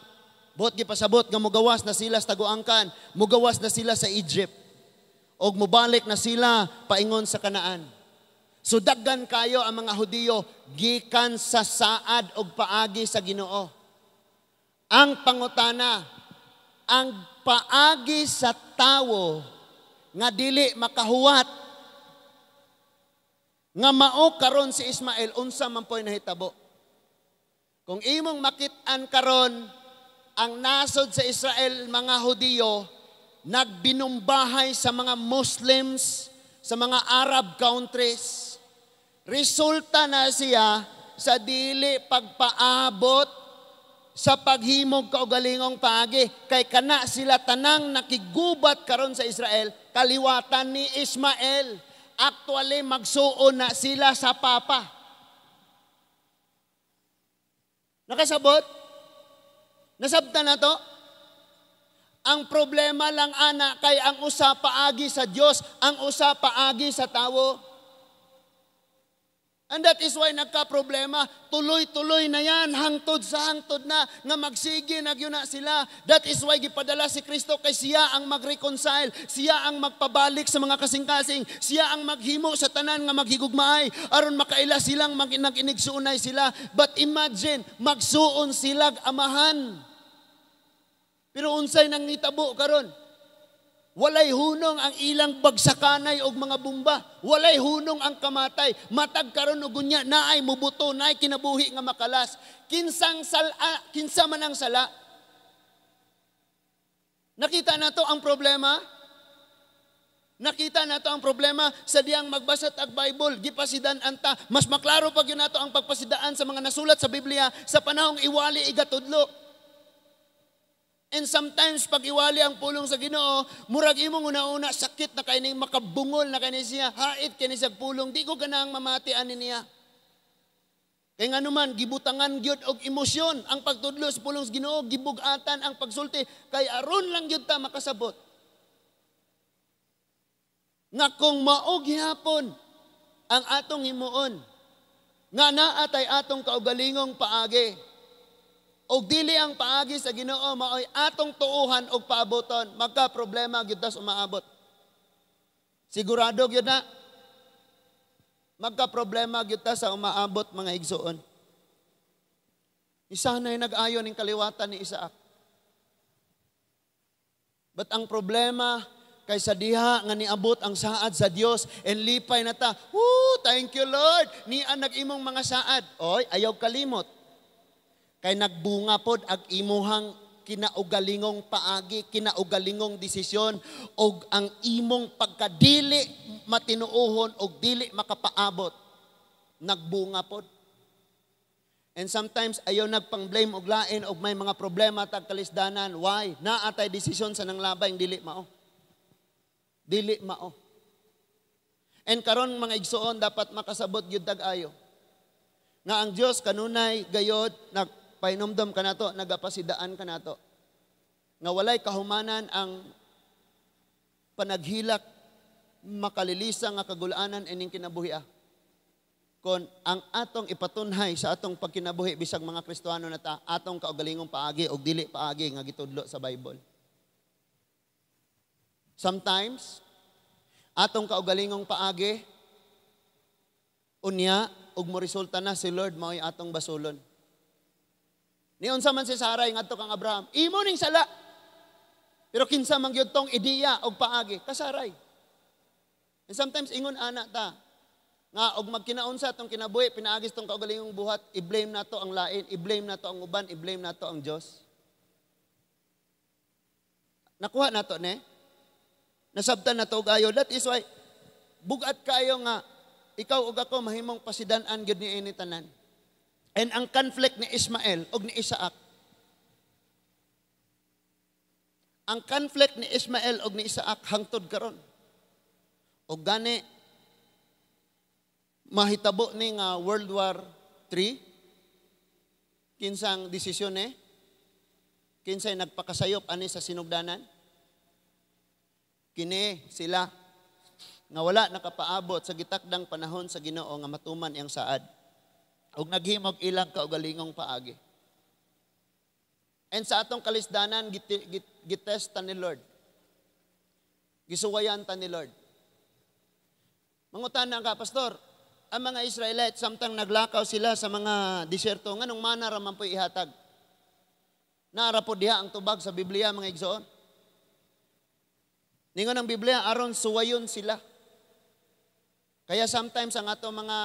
Buot gipasabot nga mugawas na sila sa taguangkan, mugawas na sila sa Egypt. Og mubalik na sila paingon sa Kanaan. So daggan kayo ang mga Hudiyo gikan sa saad og paagi sa Ginoo. Ang pangutana, ang paagi sa tawo nga dili makahuwat nga mao karon si Ismael unsa man po'y nahitabo. Kung imong makit-an karon ang nasod sa Israel mga Hudiyo nagbinumbahay sa mga Muslims sa mga Arab countries. Resulta na siya sa dili pagpaabot sa paghimog kaugalingong paagi. Kay kana sila tanang nakigubat karon sa Israel, kaliwatan ni Ismael. Actually, magsuon na sila sa papa. Nakasabot? Nasabta na to? Ang problema lang ana kay ang usa paagi sa Dios, ang usa paagi sa tawo. And that is why nagka-problema, tuloy-tuloy na yan, hangtod sa hangtod na, nga magsige, nagyuna sila. That is why gipadala si Kristo kay siya ang mag-reconcile, siya ang magpabalik sa mga kasing-kasing, siya ang maghimo sa tanan nga maghigugmaay, aron makaila silang nag-inigsuunay sila. But imagine, magsuon silag amahan. Pero unsay nang nitabo karon? Walay hunong ang ilang bagsakanay og mga bomba. Walay hunong ang kamatay. Matag karon og unya naay mubuto, naay kinabuhi nga makalas. Kinsa man ang sala. Nakita na to ang problema. Nakita na to ang problema sa diyang magbasa tag Bible, gipasidan anta. Mas maklaro pag yun nato ang pagpasidaan sa mga nasulat sa Biblia sa panahong iwali igatudlo. And sometimes pag iwali ang pulong sa Ginoo, murag imong una-una sakit na kay makabungol na kay siya, hait kay siya pulong, di ko ganang mamati ani niya. Kay nga naman gibutangan gyud og emosyon ang pagtudlo sa pulong sa Ginoo, gibugatan ang pagsulti kay aron lang gyud ta makasabot. Nga kung mao gihapon ang atong himuon, nga naa tay atong kaugalingong paagi. Og dili ang paagi sa Ginoo maoy atong tuuhan og paaboton, magka problema gyud tas umaabot. Sigurado gyud na magka problema gyud ta sa umaabot mga igsoon. Isa na nag-ayo ning kaliwatan ni Isaac. But ang problema kay sa diha nga niabot ang saad sa Dios and lipay na ta. Thank you Lord. Nian nag-imong mga saad. Oy, ayaw kalimot. Kay nagbunga pod ag imuhang kinaugalingong paagi, kinaugalingong desisyon og ang imong pagkadili matinuohon og dili makapaabot. Nagbunga pod. And sometimes ayaw nagpang-blame og lain og may mga problema tag kalisdanan. Why? Naa tay desisyon sa nanglabay dili mao. Dili mao. And karon mga igsoon dapat makasabot gyud tag-ayo. Nga ang Dios kanunay gayod painomdom ka nato, nagapasidaan ka nato. Nga walay kahumanan ang panaghilak makalilisa nga kagulanan ining kinabuhi. Kon ang atong ipatunhay sa atong pagkinabuhi bisag mga Kristiyano na ta, atong kaugalingong paagi o dili paagi nga gitudlo sa Bible. Sometimes, atong kaugalingong paagi, unya, ug mo resulta na si Lord mao'y atong basulon. Niyon sa man si Sarai ngadto kang Abraham, imo ning sala. Pero kinsa man gyud tong ideya og paagi, kasaray. And sometimes ingon ana ta nga og magkinaunsa tong kinabuhi pinaagis tong kaugalingong buhat, i-blame nato ang lain, i-blame nato ang uban, i-blame nato ang Dios. Nakuha nato ne? Nasabtan nato og ayo. That is why bugat kayo nga ikaw ug ako mahimong pasidan-an gyud ni ini tanan. And ang conflict ni Ismael ug ni Isaac. Ang conflict ni Ismael ug ni Isaac hangtod karon. Og gani mahitabo ni nga World War III. Kinsang desisyon kinsay nagpakasayop ani sa sinugdanan. Kini sila nga wala nakapaabot sa gitakdang panahon sa Ginoo nga matuman iyang saad. Ug naghimog ilang kaugalingong paagi. And sa atong kalisdanan gitest ta ni Lord. Gisuwayan ta ni Lord. Mangutana ka, pastor, ang mga Israelites samtang naglakaw sila sa mga disyerto nganong mana ra man po ihatag. Naara po diha ang tubag sa Biblia mga igsoon. Ningon ang Biblia aron suwayon sila. Kaya sometimes ang ato mga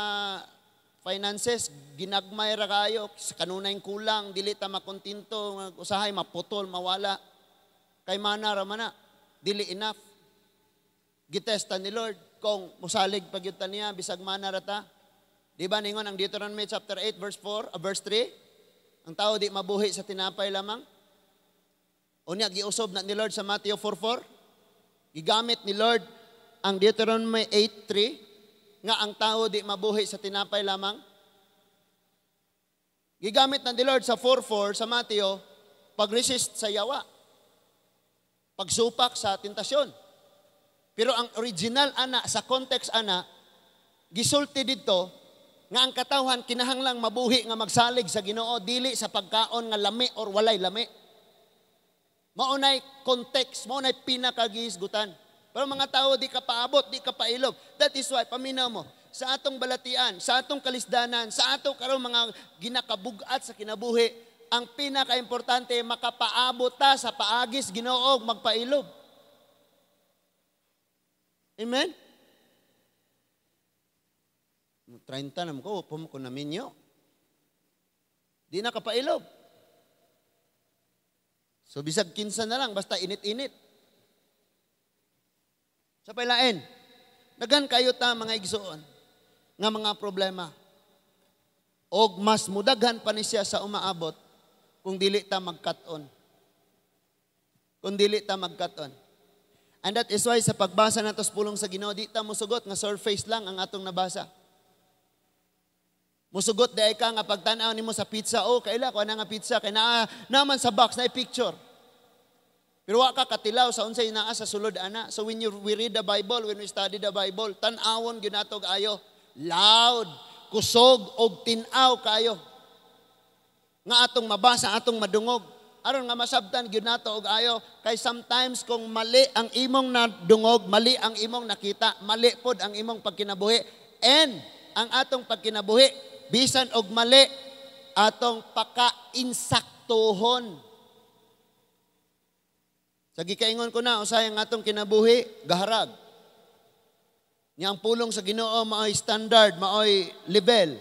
finances ginagmay ra kayo sa kanunay kulang dili ta makontinto usahay maputol mawala kay mana ra man na dili enough. Gitesta ni Lord kung musalig pagyud ta niya bisag mana ra ta. Di ba ningon ang Deuteronomy chapter 8 verse 3, ang tao di mabuhi sa tinapay lamang. Unya giusob na ni Lord sa Matthew 4:4. Gigamit ni Lord ang Deuteronomy 8:3 nga ang tao di mabuhi sa tinapay lamang. Gigamit na ni Lord sa 4:4 sa Matthew pag-resist sa yawa. Pagsupak sa tentasyon. Pero ang original ana sa context ana gisulti didto nga ang katawhan kinahanglang mabuhi nga magsalig sa Ginoo dili sa pagkaon nga lami or walay lami. Maunay context, maunay pinakagisgutan. Pero mga tao di ka paabot, di ka pailog. That is why paminaw mo sa atong balatian, sa atong kalisdanan, sa atong karon mga ginakabugat sa kinabuhi, ang pinakaimportante makapaabot ta sa paagis Ginoo magpailog. Amen? 30 na ko, upo mo ko na minyo. Di na kapailog. So bisag kinsa na lang, basta init-init. Sa pailain, dagan kayo ta mga igsoon, nga mga problema. Og mas mudaghan pa ni siya sa umaabot kung dili ta magkat-on. Kung dili ta magkat-on. And that is why sa pagbasa nato sa pulong sa Ginoo, di ta musugot nga surface lang ang atong nabasa. Musugot dai ka nga pagtan-aw nimo sa pizza, oh kaila ko na nga pizza kay naman sa box na picture. Pero wa ka katilaw sa unsay naa sa sulod ana. So when we read the Bible, when we study the Bible, tan-awon gyud nato ayo, loud, kusog og tin-aw kayo. Nga atong mabasa, atong madungog. Aron nga masabtan gyud nato og ayo kay sometimes kung mali ang imong nadungog, mali ang imong nakita, mali pod ang imong pagkinabuhi. And ang atong pagkinabuhi bisan og mali atong paka-insaktuhon. Sa gikaingon ko na usay ang atong kinabuhi gaharag. Nya ang pulong sa Ginoo maoy standard, maoy level.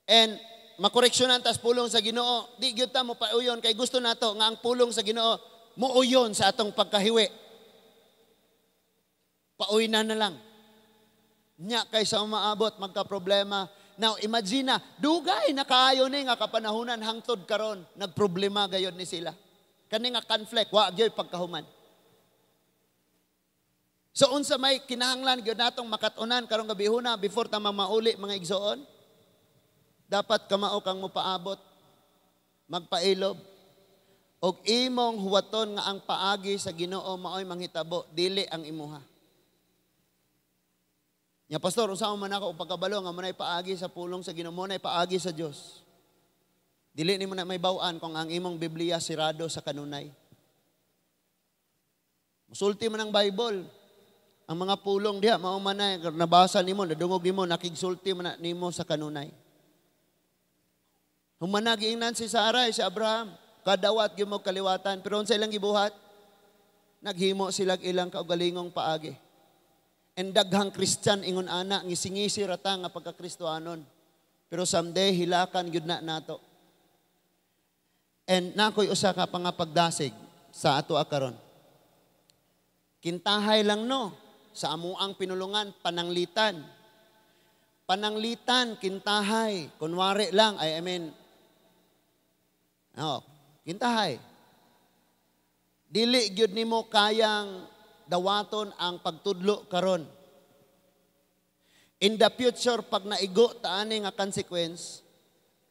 And makoreksyonan tas pulong sa Ginoo, di gyud ta mo pauyon kay gusto nato nga ang pulong sa Ginoo muuyon sa atong pagkahiwi. Pauy na lang. Nya kaysa umaabot magka-problema. Now imagine na, dugay na kaayo ni nga kapanahunan hangtod karon, nagproblema gayud ni sila. Kani nga conflict, wa gyud pagkahuman. So unsa may kinahanglan gyud natong makatunan karong gabihuna before ta mamauli mga igsoon? Dapat kamao kang mopaabot, magpailob, og imong huwaton nga ang paagi sa Ginoo maoy manghitabo, dili ang imuha. Ya pastor, unsa man ako pagkabalo nga manay paagi sa pulong sa Ginoo, manay paagi sa Dios. Dili nimo na may baw-an kung ang imong Biblia sirado sa kanunay. Musulti man ang Bible. Ang mga pulong diha mao man na nabasa nimo, nadungog nimo, nakigsulti man nimo sa kanunay. Humana giingnan si Sarai, si Abraham, kadawat gyud mo kaliwatan, pero unsa ilang gibuhat? Naghimo sila ilang kaugalingong paagi. And daghang Kristyan ingon ana ngisingisi rata nga pagka-Kristohanon. Pero someday hilakan gyud na nato. And nakoy usa ka pangapagdasig sa ato karon. Kintahay lang no sa amuang pinulungan pananglitan. Pananglitan kintahay kunwari lang kintahay. Dili gyud nimo kayang dawaton ang pagtudlo karon. In the future pag naigo ta ani nga consequence,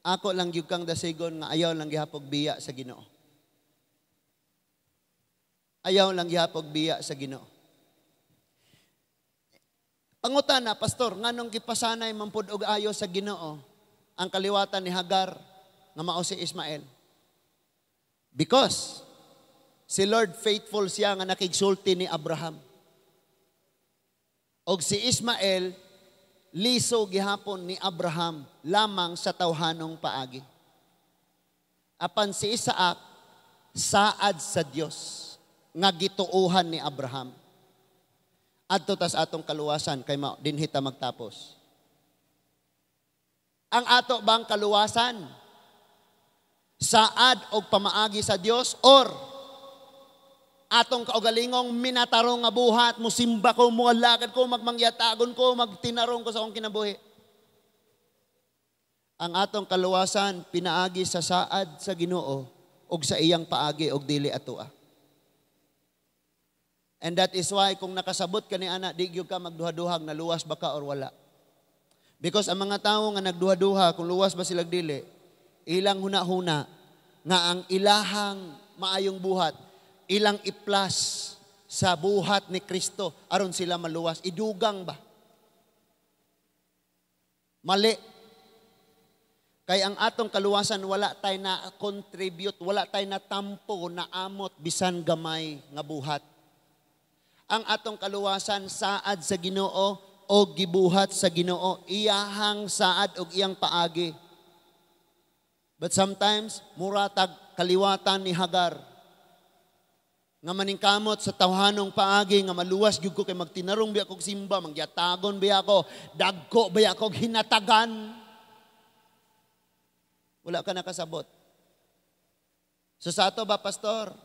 ako lang gyud kang dasigon nga ayaw lang gihapog biya sa Ginoo. Ayaw lang gihapog biya sa Ginoo. Pangutana, pastor, nganong gipasanay man pud og ayo sa Ginoo ang kaliwatan ni Hagar nga mao si Ismael? Because si Lord faithful siya nga nakigsulti ni Abraham. Og si Ismael liso gihapon ni Abraham lamang sa tawhanong paagi. Apan si Isaac saad sa Dios nga gituuhan ni Abraham. Adto tas atong kaluwasan kay dinhita magtapos. Ang ato bang kaluwasan saad og pamaagi sa Dios or atong kaugalingong minatarong nga buhat, musimba ko, mualagad ko, magmangyatagon ko, magtinarong ko sa akong kinabuhi. Ang atong kaluwasan pinaagi sa saad sa Ginoo og sa iyang paagi og dili atoa. And that is why kung nakasabot ka ni ana, di gyud ka magduha-duhag na luwas ba ka or wala. Because ang mga tawo nga nagduha-duha kung luwas ba sila dili, ilang huna-huna nga ang ilahang maayong buhat, ilang iplas sa buhat ni Kristo aron sila maluwas. Idugang ba? Mali. Kay ang atong kaluwasan wala tay na contribute, wala tay na tampo na amot bisan gamay nga buhat. Ang atong kaluwasan saad sa Ginoo o gibuhat sa Ginoo, iyahang saad og iyang paagi. But sometimes muratag kaliwatan ni Hagar nga maningkamot sa tawhanong paagi nga maluwas gyud ko kay magtinarong biya kog simba, mangyatagon biya ako, dagko biya kog hinatagan. Wala ka nakasabot. So sa ato ba, pastor?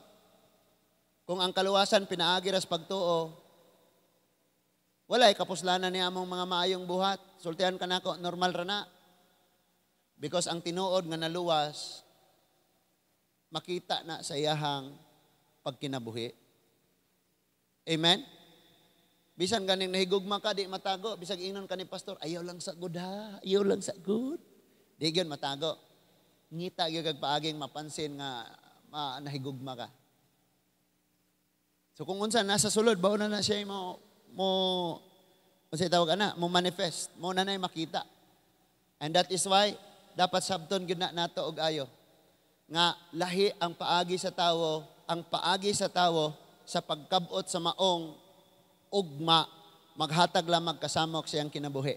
Kung ang kaluwasan pinaagi ras pagtuo, walay kapuslanan ni among mga maayong buhat. Sultihan ka nako, normal ra na. Because ang tinuod nga naluwas, makita na sa iyahang pagkinabuhi. Amen? Bisan ganing nahigugma ka, di matago. Bisag ingnon ka ni pastor, ayaw lang sa good ha, ayaw lang sa good. Di yun matago. Ngita yung kagpaaging mapansin nga nahigugma ka. So kung unsa nasa sulod, baon na siya mo tawag ana, mo manifest, mo na makita. And that is why, dapat sabton gyud na nato og ayo. Nga lahi ang paagi sa tawo sa pagkabot sa maong ugma, maghatag lamang kasamok siyang kinabuhi.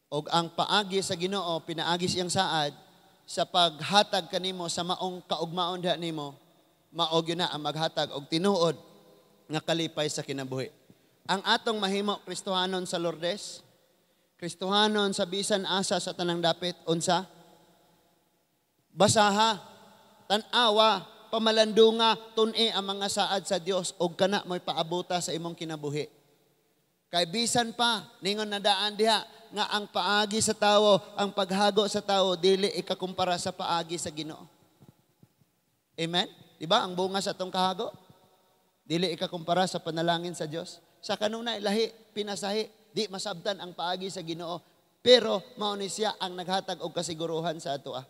Og ang paagi sa Ginoo, pinaagi siyang saad, sa paghatag kanimo sa maong kaugmaon diha nimo, mao gyud na ang maghatag og tinuod nga kalipay sa kinabuhi. Ang atong mahimo Kristohanon sa Lourdes, Kristohanon sa bisan asa sa tanang dapit, unsa? Basaha, tan-awa, pamalandunga, tun-i ang mga saad sa Dios og kana mo'y paabuta sa imong kinabuhi. Kay bisan pa, ningon nadaan diha, nga ang paagi sa tawo, ang paghago sa tawo, dili ikakumpara sa paagi sa Ginoo. Amen? Diba? Ang bunga sa atong kahago, dili ikakumpara sa panalangin sa Dios. Sa kanunay lahi, pinasahi, di masabtan ang paagi sa Ginoo. Pero mao ni siya ang naghatag og kasiguruhan sa atoa.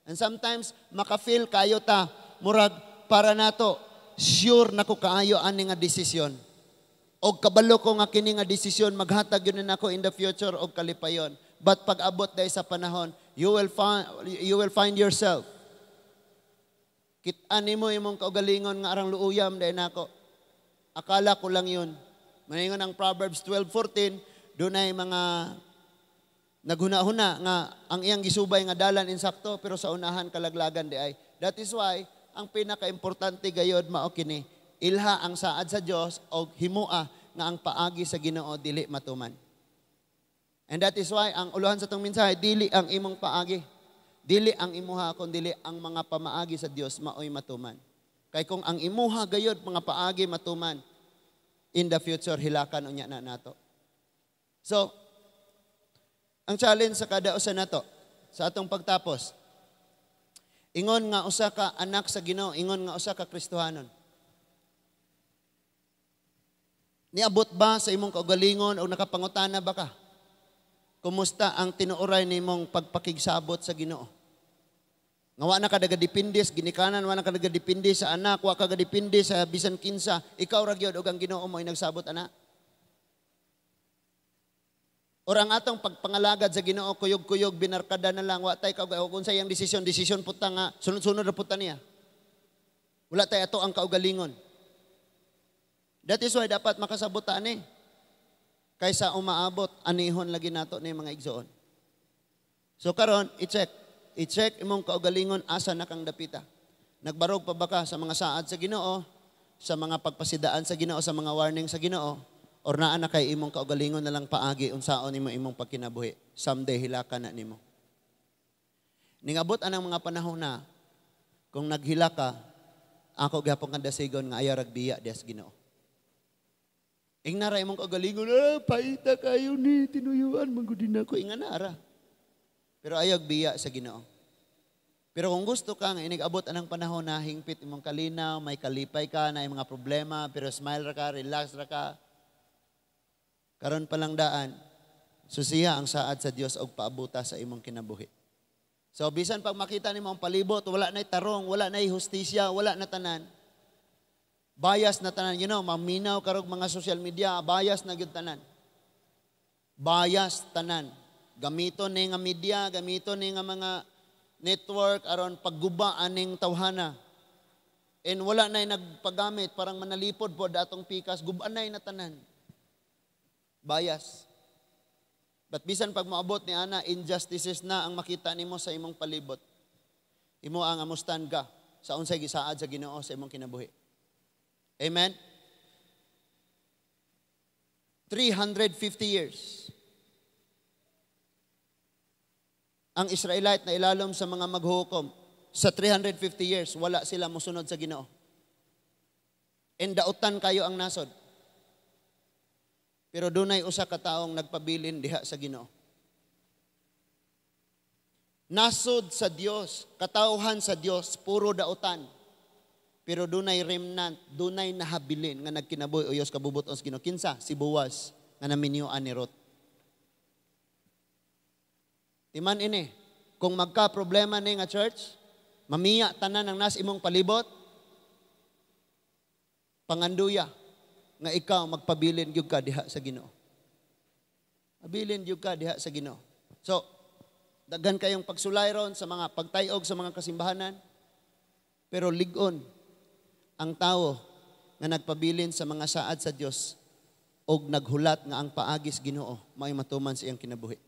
And sometimes maka-feel kayo ta murag para nato sure nako kaayo ani nga desisyon. Og kabalo ko nga kini nga desisyon maghatag yun nako in the future og kalipayon. But pag abot day sa panahon, you will find yourself. Kit-an nimo imong kaugalingon nga arang luuyam day nako. Akala ko lang yun. Maningon ang Proverbs 12:14, doon ay mga naghuna-huna nga ang iyang gisubay nga dalan insakto pero sa unahan kalaglagan di ay. That is why ang pinaka-importante gayod mao kini, ilha ang saad sa Dios og himua nga ang paagi sa Ginoo dili matuman. And that is why ang uluhan sa tong mensahe, dili ang imong paagi, dili ang imuha kundi ang mga pamaagi sa Dios maoy matuman. Kay kung ang imuha gayod mga paagi matuman, in the future hilakan unya na nato. So, ang challenge sa kada usa nato sa atong pagtapos, ingon nga usa ka anak sa Ginoo, ingon nga usa ka Kristohanon. Niabot ba sa imong kaugalingon o nakapangutana ba ka? Kumusta ang tinuoray nimong pagpakigsabot sa Ginoo? Nga wa na ka nagadepende ginikanan, wa na ka nagadepende sa anak, wa ka nagadepende sa bisan kinsa, ikaw ra gyud og ang Ginoo mo ay nagsabot ana. Or ang atong pagpangalagad sa Ginoo kuyog-kuyog binarkada na lang, wa tay kaugalingon kung sa iyang desisyon puta nga sunod-sunod ra puta niya. Wala tay ato ang kaugalingon. That is why dapat makasabot ani. Kaysa umaabot, anihon lagi nato ni mga igsoon. So karon, i-check imong kaugalingon asa na kang dapita. Nagbarog pa ba ka sa mga saad sa Ginoo, sa mga pagpasidaan sa Ginoo, sa mga warning sa Ginoo, or naa na kay imong kaugalingon na lang paagi unsaon nimo imong pagkinabuhi. Someday hilaka na nimo. Ningabot anang mga panahon na kung naghila ka, ako gapon kang dasigon nga ayaw ragbiya dias Ginoo. Ingnara imong kaugalingon, paita kayo ni tinuyuan manggudin ako inganara. Pero ayog biya sa Ginoo. Pero kung gusto ka nga inigabot anang panahon na hingpit imong kalinaw, may kalipay ka na mga problema, pero smile ra ka, relax ra ka. Karon pa lang daan, susiha ang saad sa Dios og paabuta sa imong kinabuhi. So bisan pag makita nimo ang palibot, wala nay tarong, wala nay hustisya, wala na tanan. Bias na tanan, maminaw karog mga social media, bias na gyud tanan. Bias tanan. Gamito ni nga media, gamito ni nga mga network aron pagguba aning tawhana. And wala nay nagpagamit parang manalipod po datong pikas, gubanay na tanan. Bias. But bisan pag maabot ni ana, injustices na ang makita nimo sa imong palibot. Imo ang amustan ka sa unsay gisaad sa Ginoo sa imong kinabuhi. Amen? 350 years. Ang Israelite na ilalom sa mga maghukom, sa 350 years, wala sila musunod sa Ginoo. And dautan kayo ang nasod. Pero dunay usa ka taong nagpabilin diha sa Ginoo. Nasod sa Dios, katawhan sa Dios, puro dautan. Pero dunay remnant, dunay nahabilin nga nagkinabuhi uyos kabubuton sa Ginoo. Kinsa? Si Boaz nga naminyuan ni Ruth. Timan ini, kung magka problema ni nga church, mamiya tanan ang nas imong palibot, panganduya nga ikaw magpabilin gyud ka diha sa Ginoo. Abilin gyud ka diha sa Ginoo. So, daghan kayong pagsulay ron sa mga pagtayog sa mga kasimbahanan, pero ligon ang tao nga nagpabilin sa mga saad sa Dios og naghulat nga ang paagis Ginoo may matuman sa iyang kinabuhi.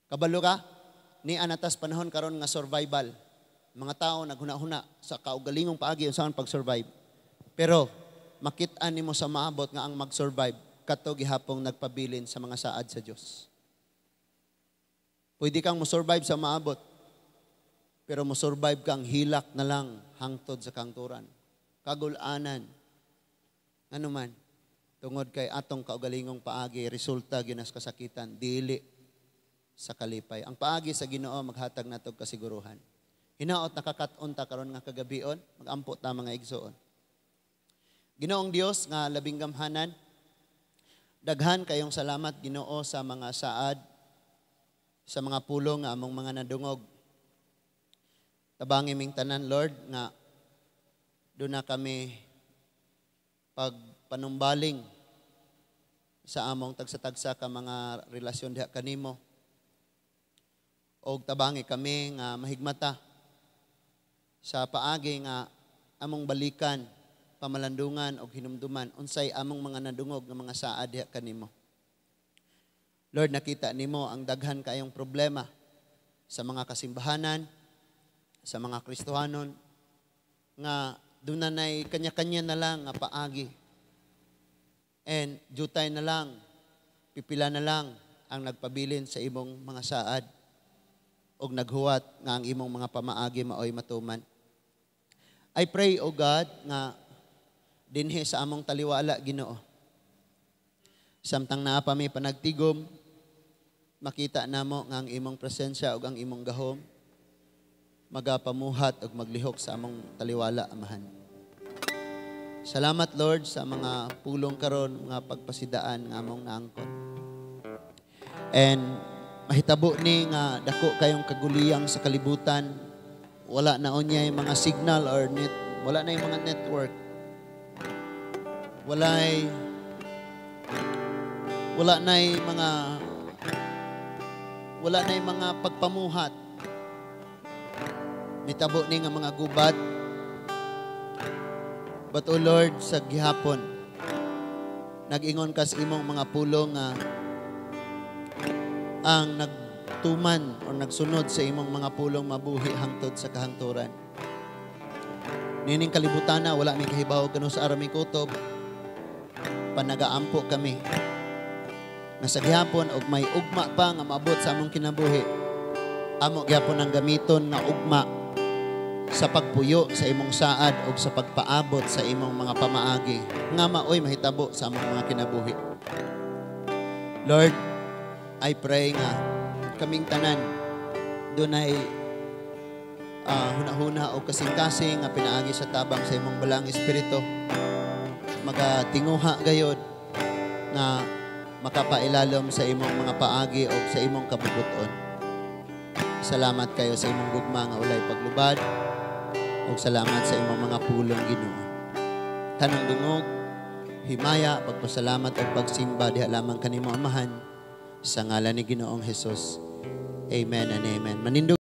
Kabalo ka? Ni anatas panahon karon nga survival. Mga tao naghuna-huna sa kaugalingong paagi unsaon pag-survive. Pero makit-an nimo sa maabot nga ang mag-survive kadto gihapong nagpabilin sa mga saad sa Dios. Pwede kang mo-survive sa maabot, pero mo-survive kang hilak na lang hangtod sa kangturan. Kagulanan. Ano man, tungod kay atong kaugalingong paagi, resulta ginas kasakitan, dili sa kalipay. Ang paagi sa Ginoo maghatag natog kasiguruhan. Hinaot nakakaton ta karon nga kagabion, magampo ta mga igsoon. Ginoong Dios nga labing gamhanan, daghan kayong salamat Ginoo sa mga saad, sa mga pulong nga among mga nadungog. Tabangi ming tanan Lord nga doon na kami pagpanumbaling sa among tagsa-tagsa ka mga relasyon diha kanimo. Og tabangi kami nga mahigmata sa paagi nga among balikan pamalandungan o hinumduman, unsay among mga nadungog ng mga saad diha kanimo. Lord, nakita nimo ang daghan kayong problema sa mga kasimbahanan, sa mga Kristohanon, nga doon na kanya-kanya na lang nga paagi. And jutay na lang, pipila na lang ang nagpabilin sa imong mga saad og naghuwat nga ang imong mga pamaagi maoy matuman. I pray, O God, nga dinhi sa among taliwala, Ginoo. Samtang naa pa may panagtigom, makita namo nga ang imong presensya ug ang imong gahom magapamuhat ug maglihok sa among taliwala, Amahan. Salamat, Lord, sa mga pulong karon, mga pagpasidaan nga among naangkon. And mahitabo ni nga dako kayong kaguliyang sa kalibutan. Wala na unya yung mga signal or wala na yung mga network. Wala na yung mga pagpamuhat. Nitabo ni nga mga gubat. But O Lord, sa gihapon, nag-ingon ka sa imong mga pulong nga ang nagtuman o nagsunod sa imong mga pulong mabuhi hangtod sa kahangturan. Nining kalibutan na, wala may kahibaw kano sa araming kutob. Panagaampo kami. Nasa gihapon, og may ugma pa nga maabot sa among kinabuhi. Amo gihapon ang gamiton na ugma sa pagpuyo sa imong saad o sa pagpaabot sa imong mga pamaagi nga maoy mahitabo sa among mga kinabuhi. Lord, I pray nga kaming tanan dunay hunahuna o kasing-kasing nga pinaagi sa tabang sa imong balang espiritu, magatinguha gayod na makapailalom sa imong mga paagi o sa imong kabubuton. Salamat kayo sa imong gugma nga walay paglubad. O salamat sa imong mga pulong, Ginoo. Tanang dungog, himaya, pagpasalamat at pagsimba diha lamang kanimo, Amahan, sa ngalan ni Ginoong Hesus. Amen and amen. Manindog